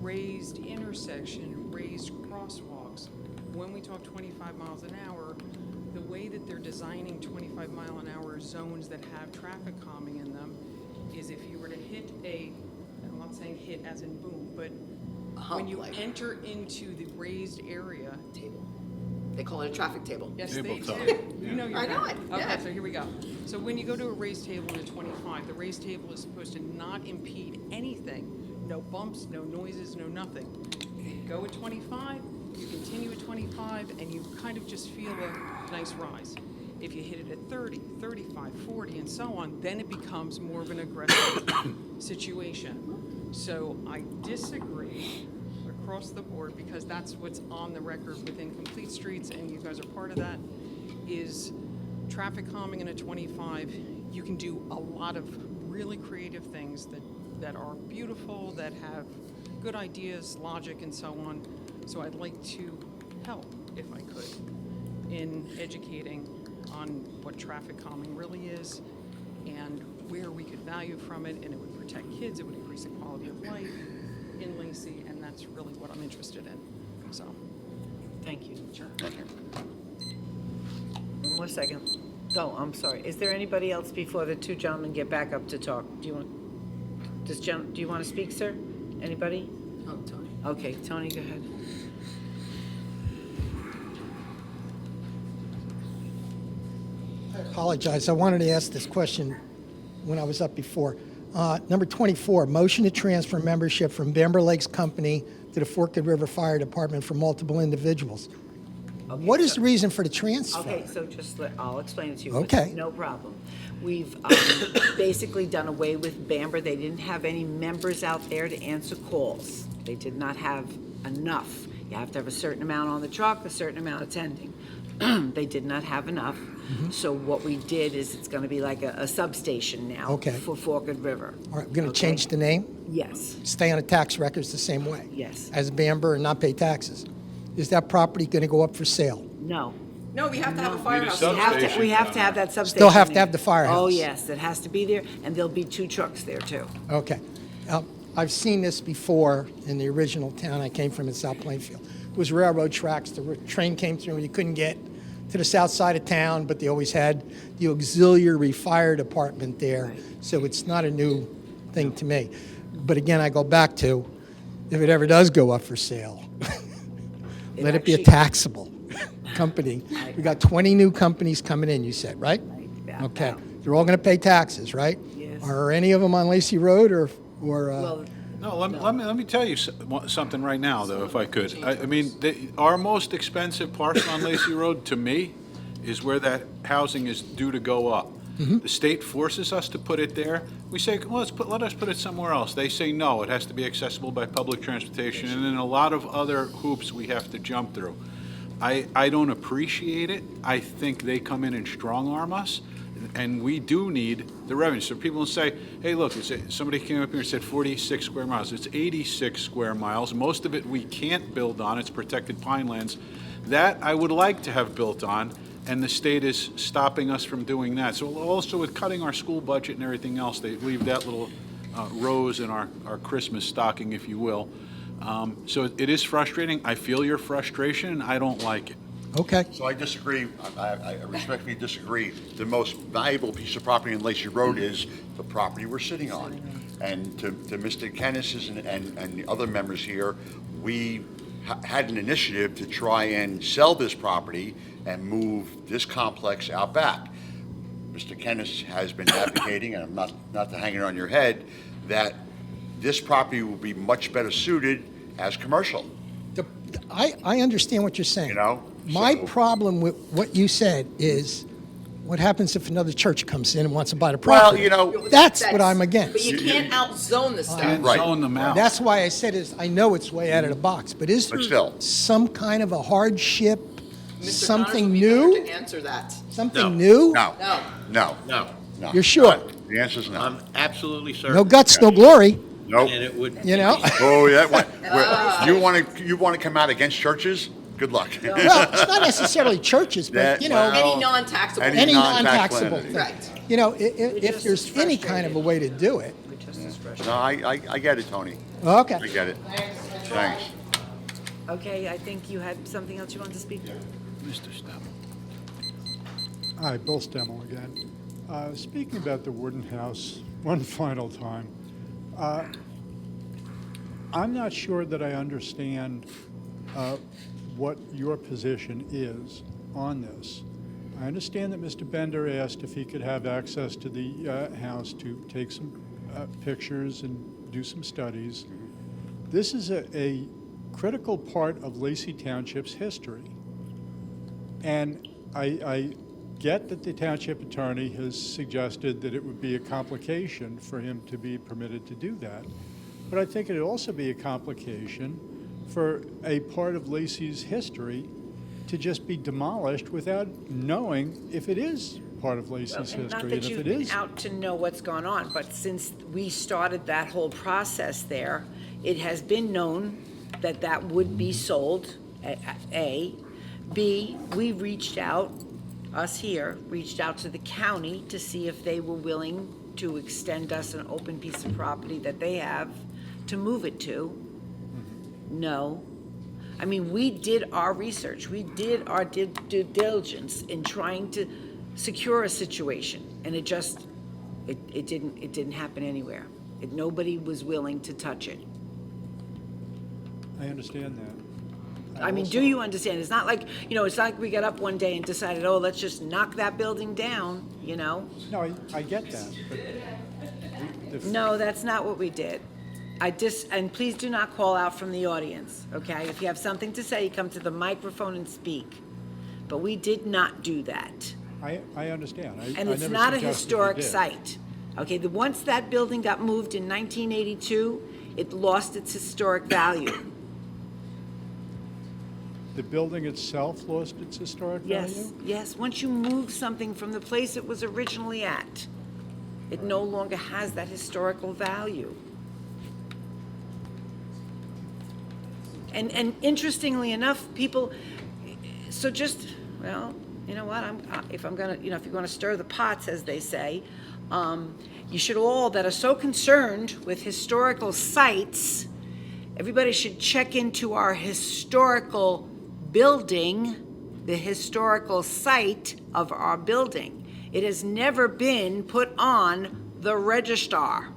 raised intersection, raised crosswalks. When we talk 25 miles an hour, the way that they're designing 25 mile an hour zones that have traffic calming in them is if you were to hit I'm not saying hit as in boom, but when you enter into the raised area. They call it a traffic table. Yes, they Tabletop. do. You know your I know it, Okay, yeah. so here we go. So when you go to a raised table in a 25, the raised table is supposed to not impede anything. No bumps, no noises, no nothing. You go at 25, you continue at 25, and you kind of just feel a nice rise. If you hit it at 30, 35, 40, and so on, then it becomes more of an aggressive situation. So I disagree across the board, because that's what's on the record within Complete Streets, and you guys are part of that, is traffic calming in a 25. You can do a lot of really creative things that are beautiful, that have good ideas, logic, and so on. So I'd like to help, if I could, in educating on what traffic calming really is and where we could value from it, and it would protect kids, it would increase the quality of life in Lacey, and that's really what I'm interested in. So, Thank you. sure. One more second. Oh, I'm sorry. Is there anybody else before the two gentlemen get back up to talk? Do you want to speak, sir? Anybody? Oh, Tony. Okay, Tony, go ahead. I apologize. I wanted to ask this question when I was up before. Number 24, motion to transfer membership from Bamber Lakes Company to the Forked River Fire Department for multiple individuals. What is the reason for the transfer? Okay, so I'll explain it to you. Okay. No problem. We've basically done away with Bamber. They didn't have any members out there to answer calls. They did not have enough. You have to have a certain amount on the truck, a certain amount attending. They did not have enough. So what we did is it's going to be like a substation now Okay. for Forked River. All right, we're going to change the name? Yes. Stay on the tax records the same way? Yes. As Bamber and not pay taxes? Is that property going to go up for sale? No. No, we have to have a Need a firehouse. We have to have that substation. Still have to there. have the firehouse? Oh, yes, it has to be there, and there'll be 2 trucks there, too. Okay. I've seen this before in the original town I came from in South Plainfield. It was railroad tracks. The train came through and you couldn't get to the south side of town, but they always had the auxiliary fire department there. So it's not a new thing to me. But again, I go back to, if it ever does go up for sale, let it be a taxable company. We got 20 new companies coming in, you said, right? Okay. They're all going to pay taxes, right? Yes. Are any of them on Lacey Road or No, let me tell you something right now, though, if I could. I mean, our most expensive parcel on Lacey Road, to me, is where that housing is due to go up. The state forces us to put it there. We say, well, let us put it somewhere else. They say, no, it has to be accessible by public transportation, and then a lot of other hoops we have to jump through. I don't appreciate it. I think they come in and strong-arm us, and we do need the revenue. So people will say, hey, look, somebody came up here and said 46 square miles. It's 86 square miles. Most of it we can't build on. It's protected pine lands. That I would like to have built on, and the state is stopping us from doing that. So also with cutting our school budget and everything else, they leave that little rose in our Christmas stocking, if you will. So it is frustrating. I feel your frustration, and I don't like it. Okay. So I disagree. I respectfully disagree. The most valuable piece of property in Lacey Road is the property we're sitting on. And to Mr. Kennis's and the other members here, we had an initiative to try and sell this property and move this complex out back. Mr. Kennis has been advocating, and I'm not to hang it on your head, that this property will be much better suited as commercial. I understand what you're saying. You know? My problem with what you said is, what happens if another church comes in and wants to buy the property? Well, you know, that's what I'm against. But you can't outzone this stuff. Can't Right. zone them out. That's why I said I know it's way out of the box, but is But there still. some kind of a hardship, Mr. something Connors would be better new? to answer that. Something new? No. No. No. No. You're sure? The answer is no. I'm absolutely certain. No guts, no glory. Nope. And it would. You know? Oh, you want to come out against churches? Good luck. Well, it's not necessarily churches, but, That- you know. well, Any non-taxable. Any non-taxable thing. Right. You know, if there's any kind of a way to do it. No, I get it, Tony. Okay. I get it. Thanks. Okay, I think you had something else you wanted to speak to? Mr. Stem. Hi, Bill Stemmel again. Speaking about the Warden House one final time, I'm not sure that I understand what your position is on this. I understand that Mr. Bender asked if he could have access to the house to take some pictures and do some studies. This is a critical part of Lacey Township's history. And I get that the township attorney has suggested that it would be a complication for him to be permitted to do that. But I think it'd also be a complication for a part of Lacey's history to just be demolished without knowing if it is part of Lacey's And not history, that and if you've it been is. out to know what's gone on, but since we started that whole process there, it has been known that that would be sold, A. B, we reached out, us here, reached out to the county to see if they were willing to extend us an open piece of property that they have to move it to. No. I mean, we did our research, we did our due diligence in trying to secure a situation, and it just, it didn't happen anywhere. Nobody was willing to touch it. I understand that. I mean, do you understand? It's not like, it's not like we got up one day and decided, oh, let's just knock that building down, No, I get that, but No, that's not what we did. And please do not call out from the audience, okay? If you have something to say, you come to the microphone and speak. But we did not do that. I understand. And I it's never not a suggested you historic did. site. Okay, once that building got moved in 1982, it lost its historic value. The building itself lost its historic value? Yes, once you move something from the place it was originally at, it no longer has that historical value. And interestingly enough, people, so just, well, you know what, if you're gonna stir the pots, as they say, you should all that are so concerned with historical sites, everybody should check into our historical building, the historical site of our building. It has never been put on the register.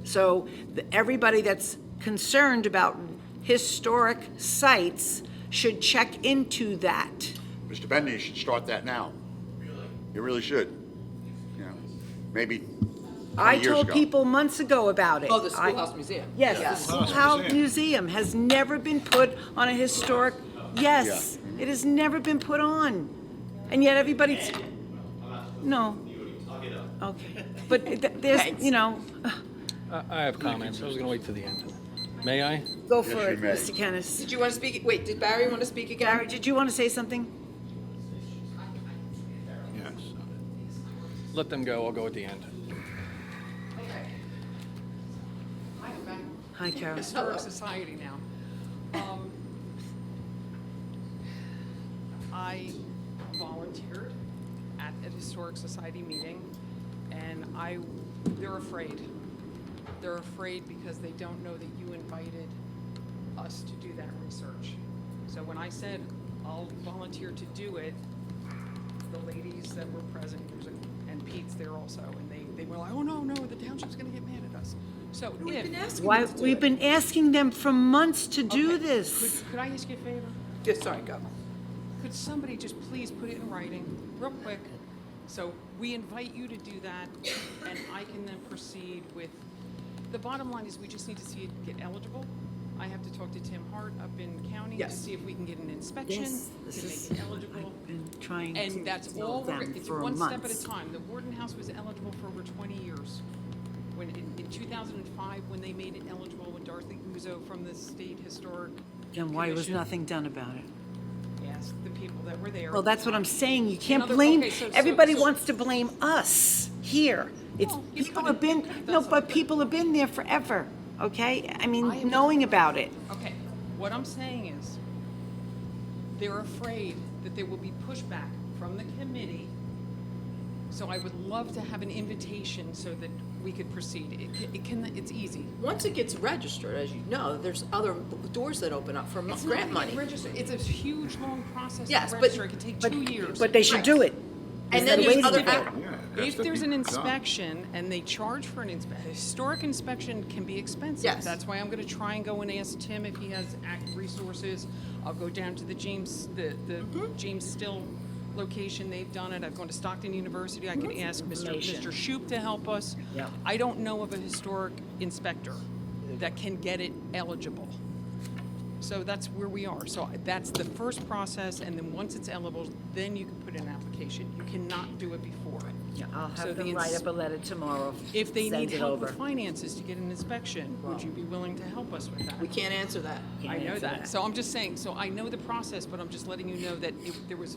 So everybody that's concerned about historic sites should check into that. Mr. Bender, you should start that now. Really? You really should. Maybe 20 I years told ago. people months ago about it. Oh, the Schoolhouse Museum. Yes, Yeah. the Schoolhouse Museum has never been put on a historic, yes, it has never been put on. And yet everybody's, no. Okay, but there's, I have comments. I was going to wait till the end. May I? Go for it, Mr. Kennis. Did you want to speak? Wait, did Barry want to speak again? Barry, did you want to say something? Yes. Let them go. I'll go at the end. Hi, Carol. Historic Society now. I volunteered at a Historic Society meeting, and they're afraid. They're afraid because they don't know that you invited us to do that research. So when I said I'll volunteer to do it, the ladies that were present, and Pete's there also, and they were like, oh, no, the township's gonna get mad at us. So We've been asking Why, them to do we've it. been asking them for months to do Okay. this. Could I ask you a favor? Yes, sorry, go. Could somebody just please put it in writing, real quick? So we invite you to do that, and I can then proceed with, the bottom line is we just need to see it get eligible. I have to talk to Tim Hart up in county to Yes. see if we can get an inspection, Yes, this to is, make it eligible. I've been trying to And that's tell all, them it's for one step at months. a time. The Warden House was eligible for over 20 years. When, in 2005, when they made it eligible, when Dorothy Guzzo from the State Historic And why was Commission nothing done about it? asked the people that were there. Well, that's what I'm saying. You can't Another- blame, okay, so- everybody so- wants to blame us here. It's, people have been, no, but people have been there forever, okay? I mean, knowing about it. Okay, what I'm saying is, they're afraid that there will be pushback from the committee. So I would love to have an invitation so that we could proceed. It's easy. Once it gets registered, as you know, there's other doors that open up for It's grant not money. getting registered. It's a huge, long process Yes, to but- register. It could take But- 2 years. But they should do it. And Instead then of there's waiting other, for it. If there's an inspection and they charge for an inspection, historic inspection can be expensive. Yes. That's why I'm gonna try and go and ask Tim if he has resources. I'll go down to the James Still location, they've done it. I've gone to Stockton University, I can ask Mr. Shoup to help us. Yep. I don't know of a historic inspector that can get it eligible. So that's where we are. So that's the first process, and then once it's eligible, then you can put in an application. You cannot do it before. Yeah, I'll So have the them write ins- up a letter tomorrow. If they send need it help over. with finances to get an inspection, would you be willing to help us with that? we can't answer that. I know answer that. that. So I'm just saying, so I know the process, but I'm just letting you know that it was,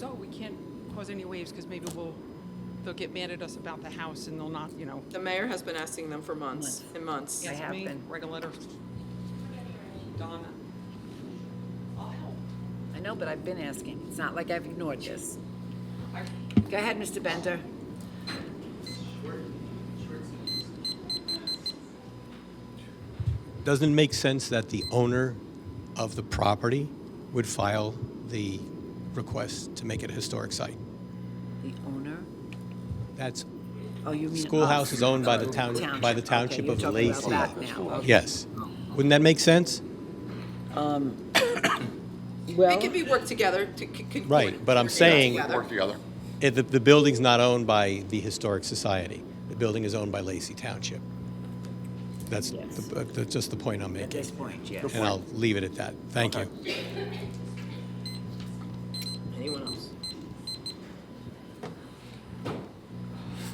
oh, we can't cause any waves because maybe they'll get mad at us about the house and they'll not, you know. The mayor has been asking them for months and months. I Ask have me, been. write a letter. Donna, I'll help. I know, but I've been asking. It's not like I've ignored this. Go ahead, Mr. Bender. Doesn't it make sense that the owner of the property would file the request to make it a historic site? The owner? That's, Oh, you mean schoolhouse us? is owned by the Oh, town, by the Okay, township you're of talking about Lacey. that now. Okay. Yes. Wouldn't that make sense? They can be worked together to. Right, but I'm coordinate saying, together. Work together. the building's not owned by the Historic Society. The building is owned by Lacey Township. That's Yes. that's just the point I'm At making. this point, yes. And I'll leave it at that. Thank you. Anyone else?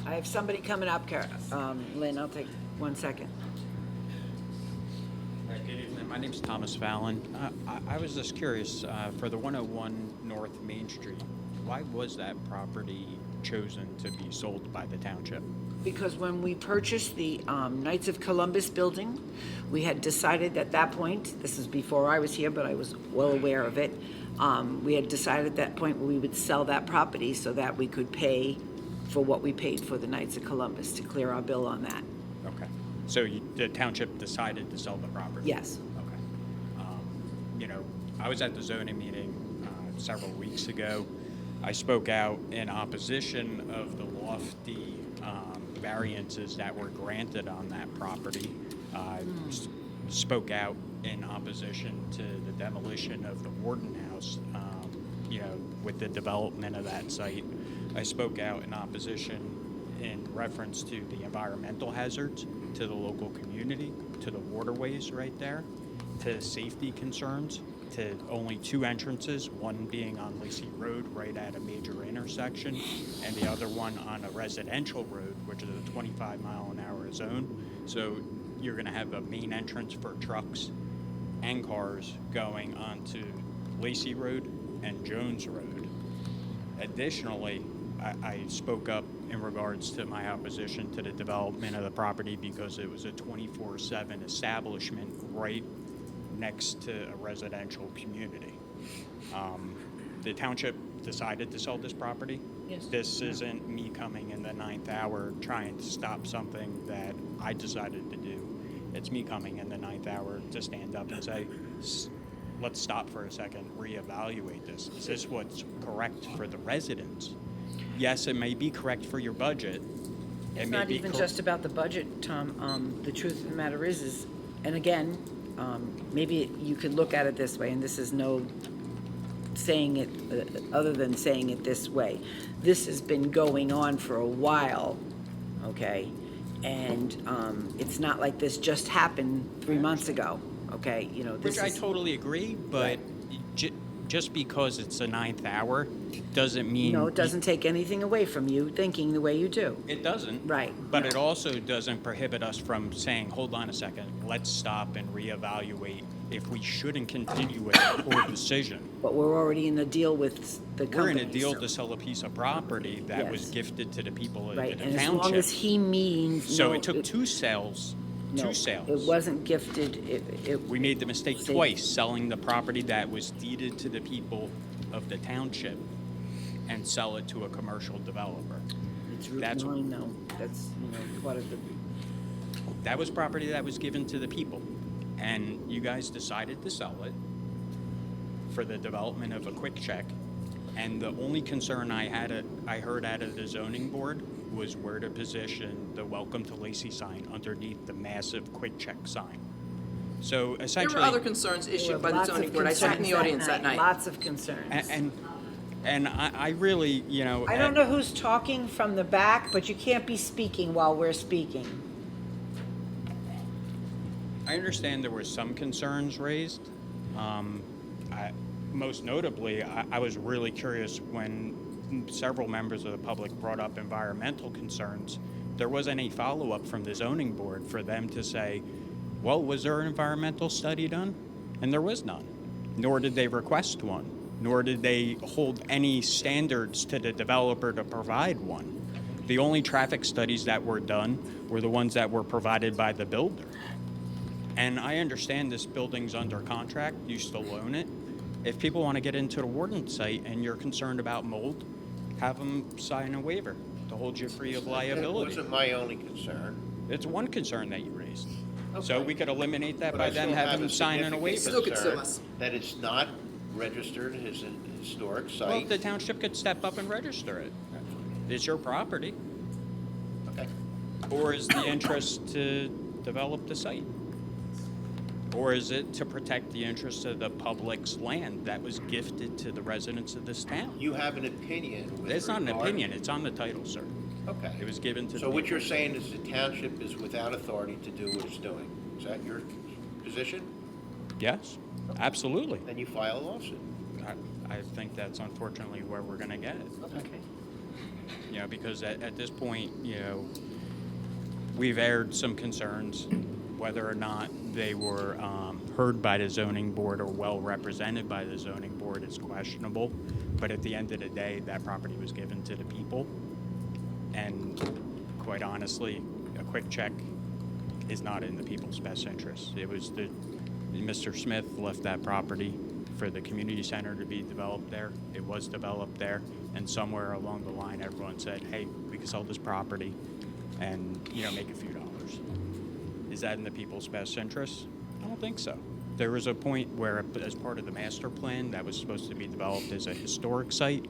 I have somebody coming up, Lynn, I'll take 1 second. Good evening. My name's Thomas Fallon. I was just curious, for the 101 North Main Street, why was that property chosen to be sold by the township? Because when we purchased the Knights of Columbus building, we had decided at that point, this is before I was here, but I was well aware of it, we had decided at that point we would sell that property so that we could pay for what we paid for the Knights of Columbus, to clear our bill on that. Okay. So the township decided to sell the property? Yes. Okay. You know, I was at the zoning meeting several weeks ago. I spoke out in opposition of the lofty variances that were granted on that property. I spoke out in opposition to the demolition of the Warden House, you know, with the development of that site. I spoke out in opposition in reference to the environmental hazards to the local community, to the waterways right there, to safety concerns, to only 2 entrances, one being on Lacey Road right at a major intersection, and the other one on a residential road, which is a 25-mile-an-hour zone. So you're going to have a main entrance for trucks and cars going onto Lacey Road and Jones Road. Additionally, I spoke up in regards to my opposition to the development of the property because it was a 24/7 establishment right next to a residential community. The township decided to sell this property. Yes. This isn't me coming in the 9th hour trying to stop something that I decided to do. It's me coming in the 9th hour to stand up and say, let's stop for a second, reevaluate this. Is this what's correct for the residents? Yes, it may be correct for your budget. It It's may not be even just about the budget, Tom. The truth of the matter is, and again, maybe you could look at it this way, and this is no saying it, other than saying it this way. This has been going on for a while, okay? And it's not like this just happened 3 months ago, okay? You know, this Which I is. totally agree, but just because it's the 9th hour doesn't mean. No, it doesn't take anything away from you thinking the way you do. It doesn't. Right. But it also doesn't prohibit us from saying, hold on a second, let's stop and reevaluate if we shouldn't continue with the court decision. But we're already in a deal with the company. We're in a deal so- to sell a piece of property that was Yes. gifted to the people of Right, the and as township. long as he means. So no, it took two sales. no, Two sales. It wasn't gifted, We made the mistake Say- twice, selling the property that was deeded to the people of the township and sell it to a commercial developer. it's Route That's- 9, no, that's, part of the, That was property that was given to the people. And you guys decided to sell it for the development of a quick check. And the only concern I heard out of the zoning board was where to position the Welcome to Lacey sign underneath the massive quick check sign. So There essentially. were other concerns issued by the zoning board. I sat in the audience that night. Lots of concerns. And I really, I don't know who's talking from the back, but you can't be speaking while we're speaking. I understand there were some concerns raised. Most notably, I was really curious when several members of the public brought up environmental concerns. There wasn't any follow-up from the zoning board for them to say, well, was there an environmental study done? And there was none, nor did they request one, nor did they hold any standards to the developer to provide one. The only traffic studies that were done were the ones that were provided by the builder. And I understand this building's under contract, you still own it. If people want to get into the Warden site and you're concerned about mold, have them sign a waiver to hold you free of liability. That wasn't my only concern. It's one concern that you raised. So Okay. we could eliminate that But by I them still have having a them sign in a significant waiver. concern That it's not registered as a historic Well, site. the township could step up and register it. It's your property. Okay. Or is the interest to develop the site? Or is it to protect the interests of the public's land that was gifted to the residents of this town? You have an opinion with It's not an regard- opinion, it's on the title, sir. Okay. It was given to the So what people. you're saying is the township is without authority to do what it's doing. Is that your position? Yes, absolutely. Then you file a lawsuit. I think that's unfortunately where we're gonna get it. Okay. Because at this point, we've aired some concerns, whether or not they were heard by the zoning board or well represented by the zoning board is questionable. But at the end of the day, that property was given to the people. And quite honestly, a quick check is not in the people's best interest. It was Mr. Smith left that property for the community center to be developed there. It was developed there, and somewhere along the line, everyone said, hey, we can sell this property and, make a few dollars. Is that in the people's best interest? I don't think so. There was a point where, as part of the master plan that was supposed to be developed as a historic site,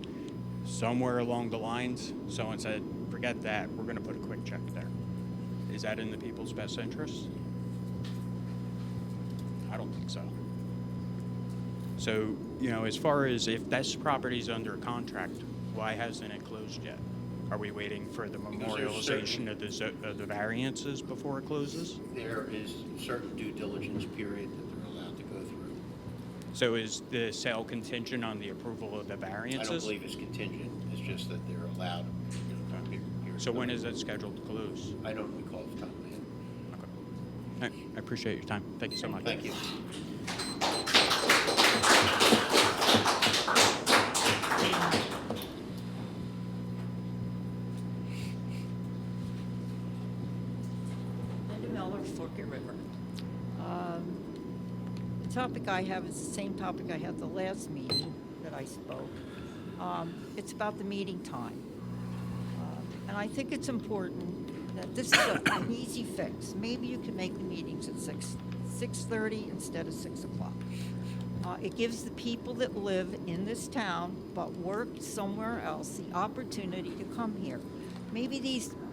somewhere along the lines, someone said, forget that, we're gonna put a quick check there. Is that in the people's best interest? I don't think so. So, as far as if this property's under contract, why hasn't it closed yet? Are we waiting for the Because there's memorialization of the variances before it closes? There is certain due diligence period that they're allowed to go through. So is the sale contingent on the approval of the I variances? don't believe it's contingent, it's just that they're allowed. So when is it scheduled to close? I don't recall off the top of my head. I appreciate your time. Thank you so much. Thank you. Linda Miller, Forked River. The topic I have is the same topic I had the last meeting that I spoke. It's about the meeting time. And I think it's important that this is an easy fix. Maybe you can make the meetings at 6:30 instead of 6 o'clock. It gives the people that live in this town but work somewhere else the opportunity to come here. Maybe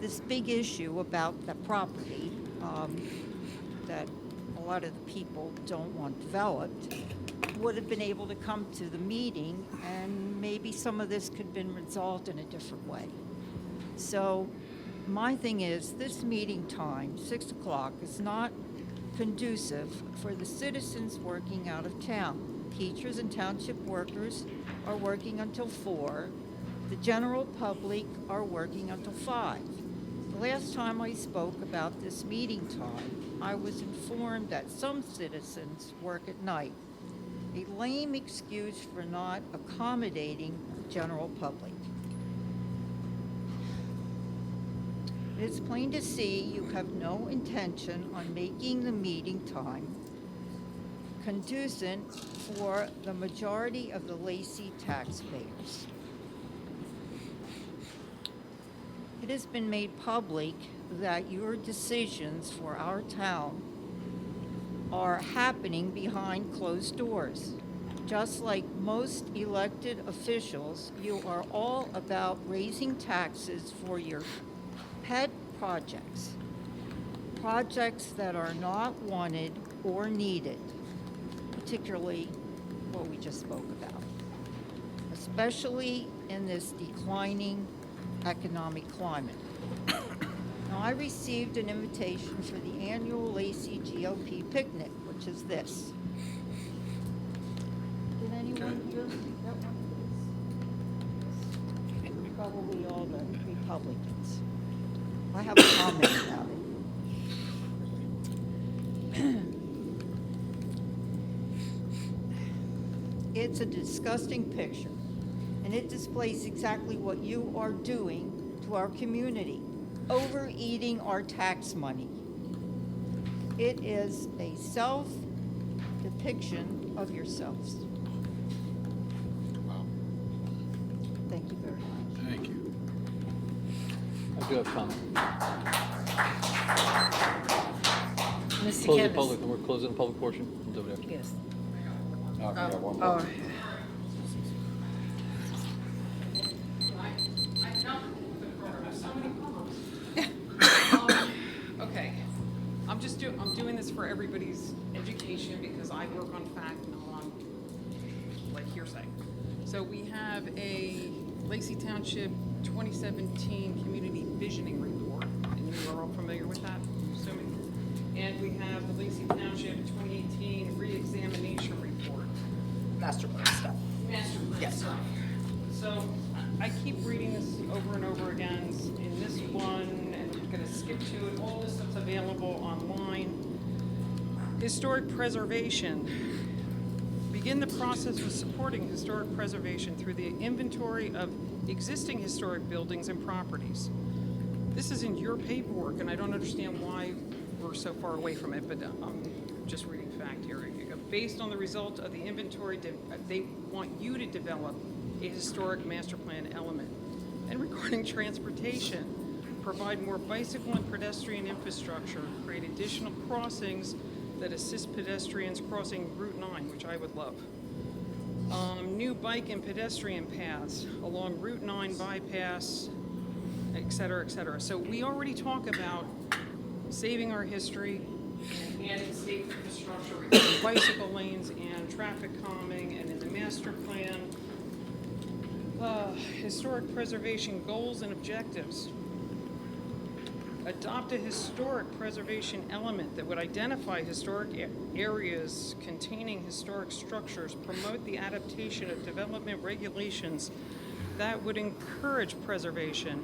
this big issue about the property that a lot of the people don't want developed would have been able to come to the meeting, and maybe some of this could have been resolved in a different way. So my thing is, this meeting time, 6 o'clock, is not conducive for the citizens working out of town. Teachers and township workers are working until 4. The general public are working until 5. The last time I spoke about this meeting time, I was informed that some citizens work at night. A lame excuse for not accommodating the general public. It's plain to see you have no intention on making the meeting time conducive for the majority of the Lacey taxpayers. It has been made public that your decisions for our town are happening behind closed doors. Just like most elected officials, you are all about raising taxes for your pet projects, projects that are not wanted or needed, particularly what we just spoke about, especially in this declining economic climate. Now, I received an invitation for the annual Lacey GOP picnic, which is this. Did anyone here see that one? Probably all the Republicans. I have a comment about it. It's a disgusting picture, and it displays exactly what you are doing to our community, overeating our tax money. It is a self-depiction of yourselves. Thank you very much. Thank you. I do have comment. Mr. Close the Kennis. public, we're closing the public portion. We'll do it after. Yes. One Okay, I'm doing this for everybody's education because I work on fact, not on like hearsay. So we have a Lacey Township 2017 Community Visioning Report, and you are all familiar with that, I'm assuming. And we have the Lacey Township 2018 Reexamination Report. Master plan stuff. Master plan. Yes. So I keep reading this over and over again in this one, and I'm going to skip to it. All this stuff's available online. Historic preservation. Begin the process of supporting historic preservation through the inventory of existing historic buildings and properties. This is in your paperwork, and I don't understand why we're so far away from it, but I'm just reading fact here. Based on the result of the inventory, they want you to develop a historic master plan element. And regarding transportation, provide more bicycle and pedestrian infrastructure, create additional crossings that assist pedestrians crossing Route 9, which I would love. New bike and pedestrian paths along Route 9 bypass, et cetera, et cetera. So we already talk about saving our history and adding safe infrastructure, regarding bicycle lanes and traffic calming, and in the master plan, historic preservation goals and objectives. Adopt a historic preservation element that would identify historic areas containing historic structures, promote the adaptation of development regulations that would encourage preservation,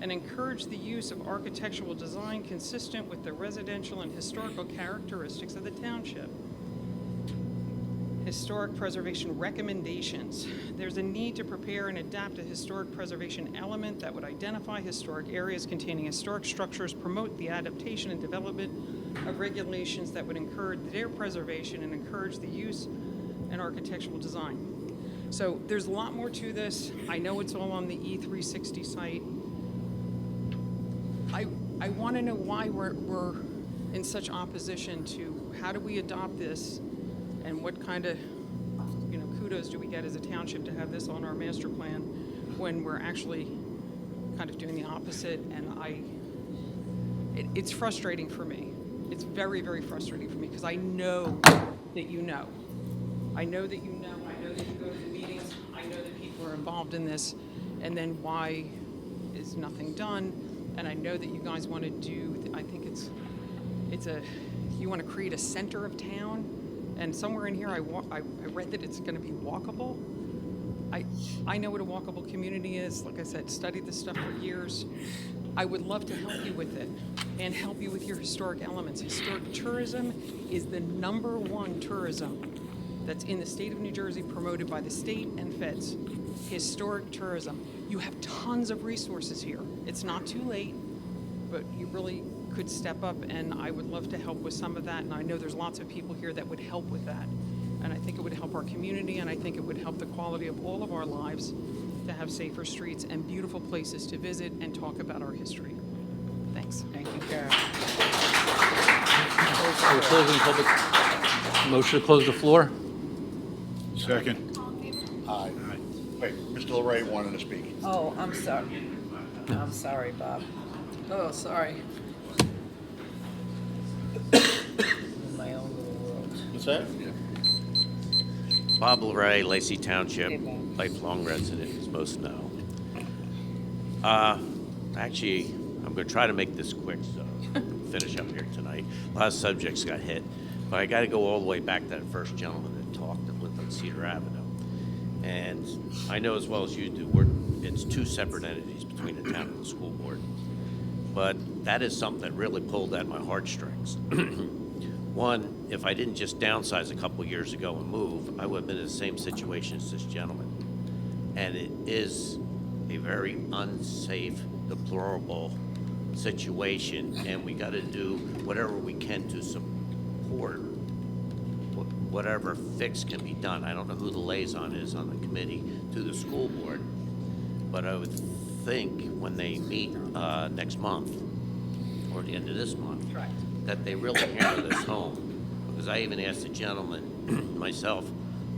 and encourage the use of architectural design consistent with the residential and historical characteristics of the township. Historic preservation recommendations. There's a need to prepare and adapt a historic preservation element that would identify historic areas containing historic structures, promote the adaptation and development of regulations that would encourage their preservation and encourage the use and architectural design. So there's a lot more to this. I know it's all on the E360 site. I want to know why we're in such opposition to how do we adopt this, and what kind of, kudos do we get as a township to have this on our master plan when we're actually kind of doing the opposite. And it's frustrating for me. It's very, very frustrating for me because I know that you know. I know that you know. I know that you go to the meetings. I know that people are involved in this. And then why is nothing done? And I know that you guys want to do, I think you want to create a center of town. And somewhere in here, I read that it's going to be walkable. I know what a walkable community is. Like I said, studied this stuff for years. I would love to help you with it and help you with your historic elements. Historic tourism is the #1 tourism that's in the state of New Jersey, promoted by the state and feds. Historic tourism. You have tons of resources here. It's not too late, but you really could step up, and I would love to help with some of that, and I know there's lots of people here that would help with that. And I think it would help our community, and I think it would help the quality of all of our lives to have safer streets and beautiful places to visit and talk about our history. Thanks. Thank you, Carol. We're closing public, motion to close the floor? Second. Aye. Wait, Mr. LaRae wanted to speak. Oh, I'm sorry. I'm sorry, Bob. Oh, sorry. In my own little world. What's that? Bob LaRae, Lacey Township, lifelong resident, as most know. Actually, I'm going to try to make this quick so we can finish up here tonight. A lot of subjects got hit, but I got to go all the way back to that first gentleman that talked that lived on Cedar Avenue. And I know as well as you do, it's two separate entities between the town and the school board. But that is something that really pulled at my heartstrings. One, if I didn't just downsize a couple years ago and move, I would have been in the same situation as this gentleman. And it is a very unsafe, deplorable situation, and we got to do whatever we can to support whatever fix can be done. I don't know who the liaison is on the committee to the school board, but I would think when they meet next month or the end of this month, that they really hammer this home. Because I even asked the gentleman myself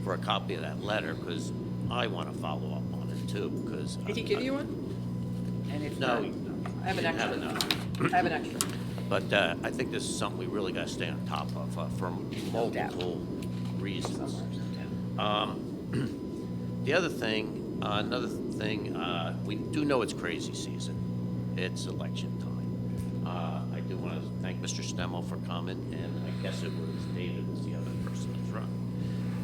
for a copy of that letter because I want to follow up on it too. Because Did he give you one? And if No. not, I have an Didn't have extra. enough. I have an extra. But I think this is something we really got to stay on top of for multiple reasons. The other thing, another thing, we do know it's crazy season. It's election time. I do want to thank Mr. Stemmel for coming, and I guess it was David as the other person that's run.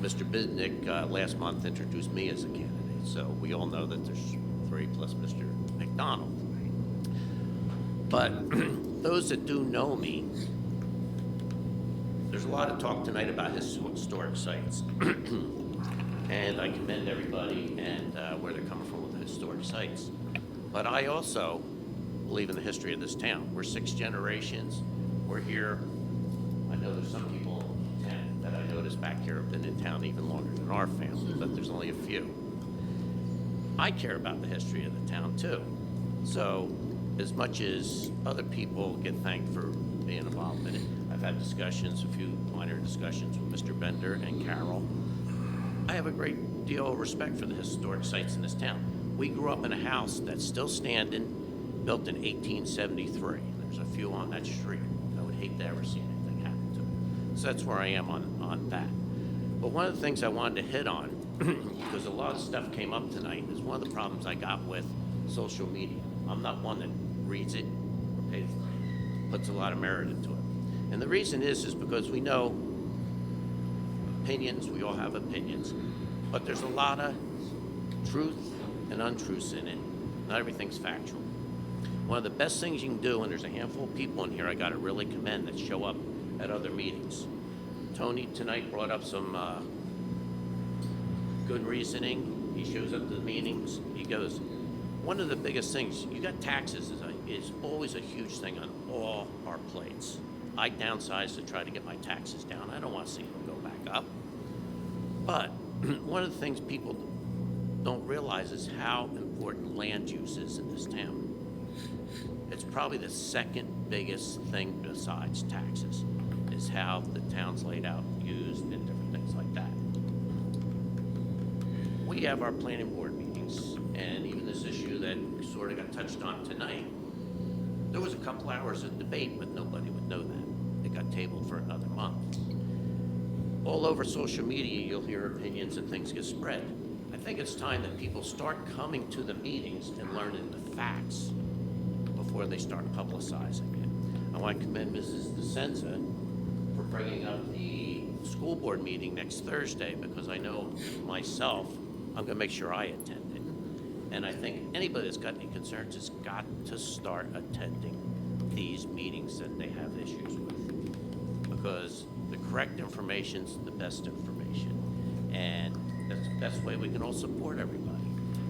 Mr. Bidnick last month introduced me as a candidate, so we all know that there's 3 plus Mr. McDonald. But those that do know me, there's a lot of talk tonight about historic sites. And I commend everybody and where they're coming from with the historic sites. But I also believe in the history of this town. We're 6 generations. We're here. I know there's some people in town that I noticed back here have been in town even longer than our family, but there's only a few. I care about the history of the town too. So as much as other people get thanked for being involved in it, I've had discussions, a few minor discussions with Mr. Bender and Carol. I have a great deal of respect for the historic sites in this town. We grew up in a house that's still standing, built in 1873. There's a few on that street. I would hate to ever see anything happen to it. So that's where I am on that. But one of the things I wanted to hit on, because a lot of stuff came up tonight, is one of the problems I got with social media. I'm not one that reads it or puts a lot of merit into it. And the reason is because we know opinions, we all have opinions, but there's a lot of truth and untruths in it. Not everything's factual. One of the best things you can do, and there's a handful of people in here I gotta really commend that show up at other meetings. Tony tonight brought up some good reasoning. He shows up to the meetings. He goes, one of the biggest things, you got taxes is always a huge thing on all our plates. I downsized to try to get my taxes down. I don't want to see them go back up. But one of the things people don't realize is how important land use is in this town. It's probably the second biggest thing besides taxes, is how the town's laid out, used, and different things like that. We have our planning board meetings, and even this issue that sort of got touched on tonight, there was a couple hours of debate, but nobody would know that. It got tabled for another month. All over social media, you'll hear opinions and things get spread. I think it's time that people start coming to the meetings and learning the facts before they start publicizing it. I want to commend Mrs. DeSenza for bringing up the school board meeting next Thursday, because I know myself, I'm going to make sure I attend it. And I think anybody that's got any concerns has got to start attending these meetings that they have issues with. Because the correct information's the best information. And that's the best way we can all support everybody.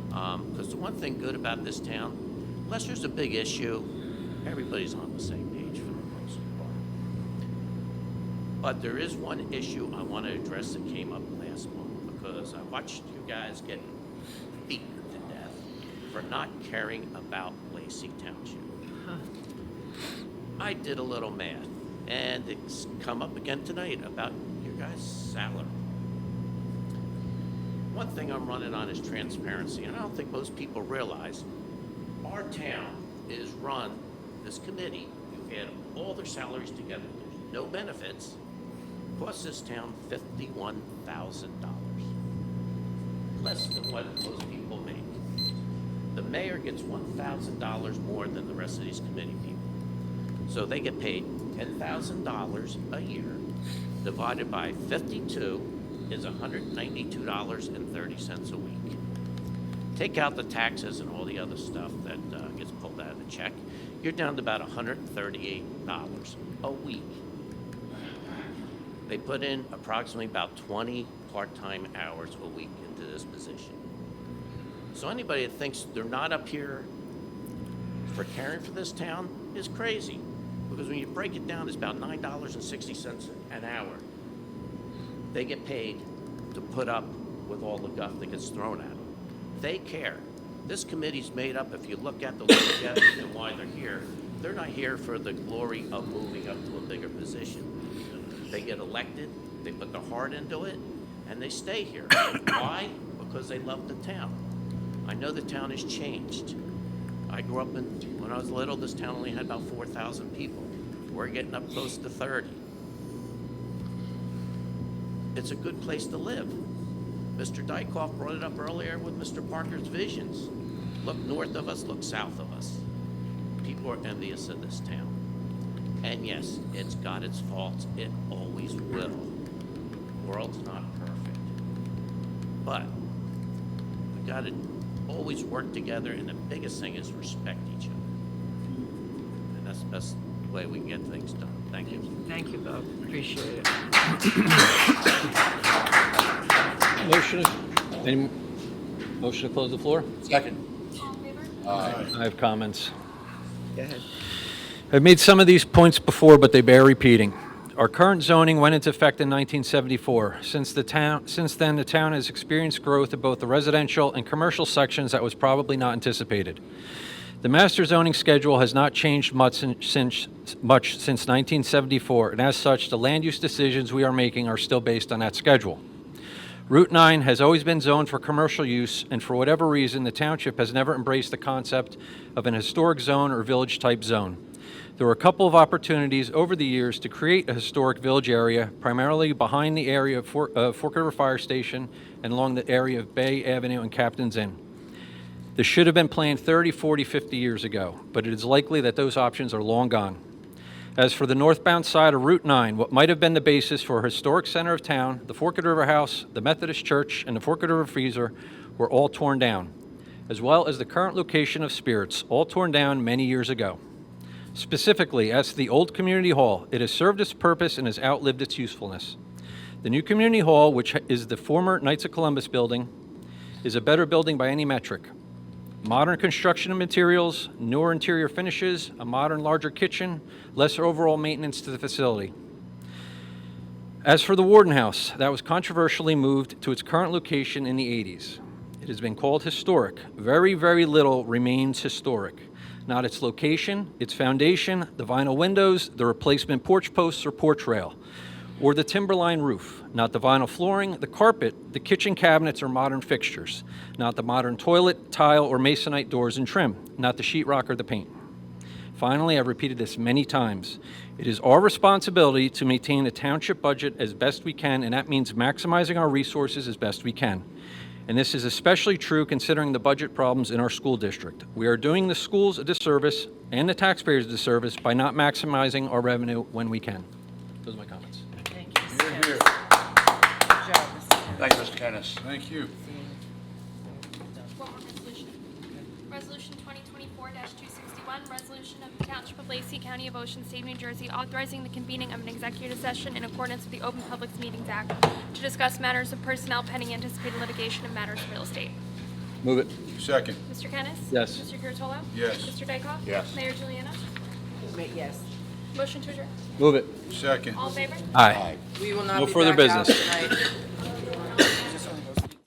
Because the one thing good about this town, unless there's a big issue, everybody's on the same page for the most part. But there is one issue I want to address that came up last month, because I watched you guys get beaten to death for not caring about Lacey Township. I did a little math, and it's come up again tonight about your guys' salary. One thing I'm running on is transparency, and I don't think most people realize our town is run, this committee, you add all their salaries together, there's no benefits, costs this town $51,000. Less than what most people make. The mayor gets $1,000 more than the rest of these committee people. So they get paid $10,000 a year, divided by 52 is $192.30 a week. Take out the taxes and all the other stuff that gets pulled out of the check, you're down to about $138 a week. They put in approximately about 20 part-time hours a week into this position. So anybody that thinks they're not up here for caring for this town is crazy. Because when you break it down, it's about $9.60 an hour. They get paid to put up with all the guff that gets thrown at them. They care. This committee's made up, if you look at the longevity and why they're here, they're not here for the glory of moving up to a bigger position. They get elected, they put their heart into it, and they stay here. Why? Because they love the town. I know the town has changed. I grew up when I was little, this town only had about 4,000 people. We're getting up close to 30. It's a good place to live. Mr. Dykoff brought it up earlier with Mr. Parker's visions. Look north of us, look south of us. People are envious of this town. And yes, it's got its faults. It always will. The world's not perfect. But we got to always work together, and the biggest thing is respect each other. And that's the best way we can get things done. Thank you. Thank you, Bob. Appreciate it. Motion to close the floor? Second. I have comments. Go ahead. I've made some of these points before, but they bear repeating. Our current zoning went into effect in 1974. Since then, the town has experienced growth in both the residential and commercial sections that was probably not anticipated. The master zoning schedule has not changed much since 1974, and as such, the land use decisions we are making are still based on that schedule. Route 9 has always been zoned for commercial use, and for whatever reason, the township has never embraced the concept of an historic zone or village-type zone. There were a couple of opportunities over the years to create a historic village area, primarily behind the area of Fork River Fire Station and along the area of Bay Avenue and Captain's Inn. This should have been planned 30, 40, 50 years ago, but it is likely that those options are long gone. As for the northbound side of Route 9, what might have been the basis for a historic center of town, the Forked River House, the Methodist Church, and the Forked River Freezer were all torn down, as well as the current location of Spirits, all torn down many years ago. Specifically, as to the old community hall, it has served its purpose and has outlived its usefulness. The new community hall, which is the former Knights of Columbus building, is a better building by any metric. Modern construction and materials, newer interior finishes, a modern, larger kitchen, lesser overall maintenance to the facility. As for the Warden House, that was controversially moved to its current location in the 80s. It has been called historic. Very, very little remains historic. Not its location, its foundation, the vinyl windows, the replacement porch posts or porch rail, or the timberline roof. Not the vinyl flooring, the carpet, the kitchen cabinets or modern fixtures. Not the modern toilet, tile, or masonite doors and trim. Not the sheetrock or the paint. Finally, I've repeated this many times. It is our responsibility to maintain the township budget as best we can, and that means maximizing our resources as best we can. And this is especially true considering the budget problems in our school district. We are doing the schools a disservice and the taxpayers a disservice by not maximizing our revenue when we can. Those are my comments. Thank you, Mr. Here, here. Kennis. Good job, Mr. Kennis. Thank you, Mr. Kennis. Thank you. Resolution 2024-261, resolution of the Township of Lacey, County of Ocean, State of New Jersey, authorizing the convening of an executive session in accordance with the Open Public Meetings Act to discuss matters of personnel pending anticipated litigation of matters of real estate. Move it. Second. Mr. Kennis? Yes. Mr. Curatolo? Yes. Mr. Dykoff? Yes. Mayor Juliana? Yes. Motion to adjourn. Move it. Second. All in favor? Aye. We will not No be further back out business. tonight.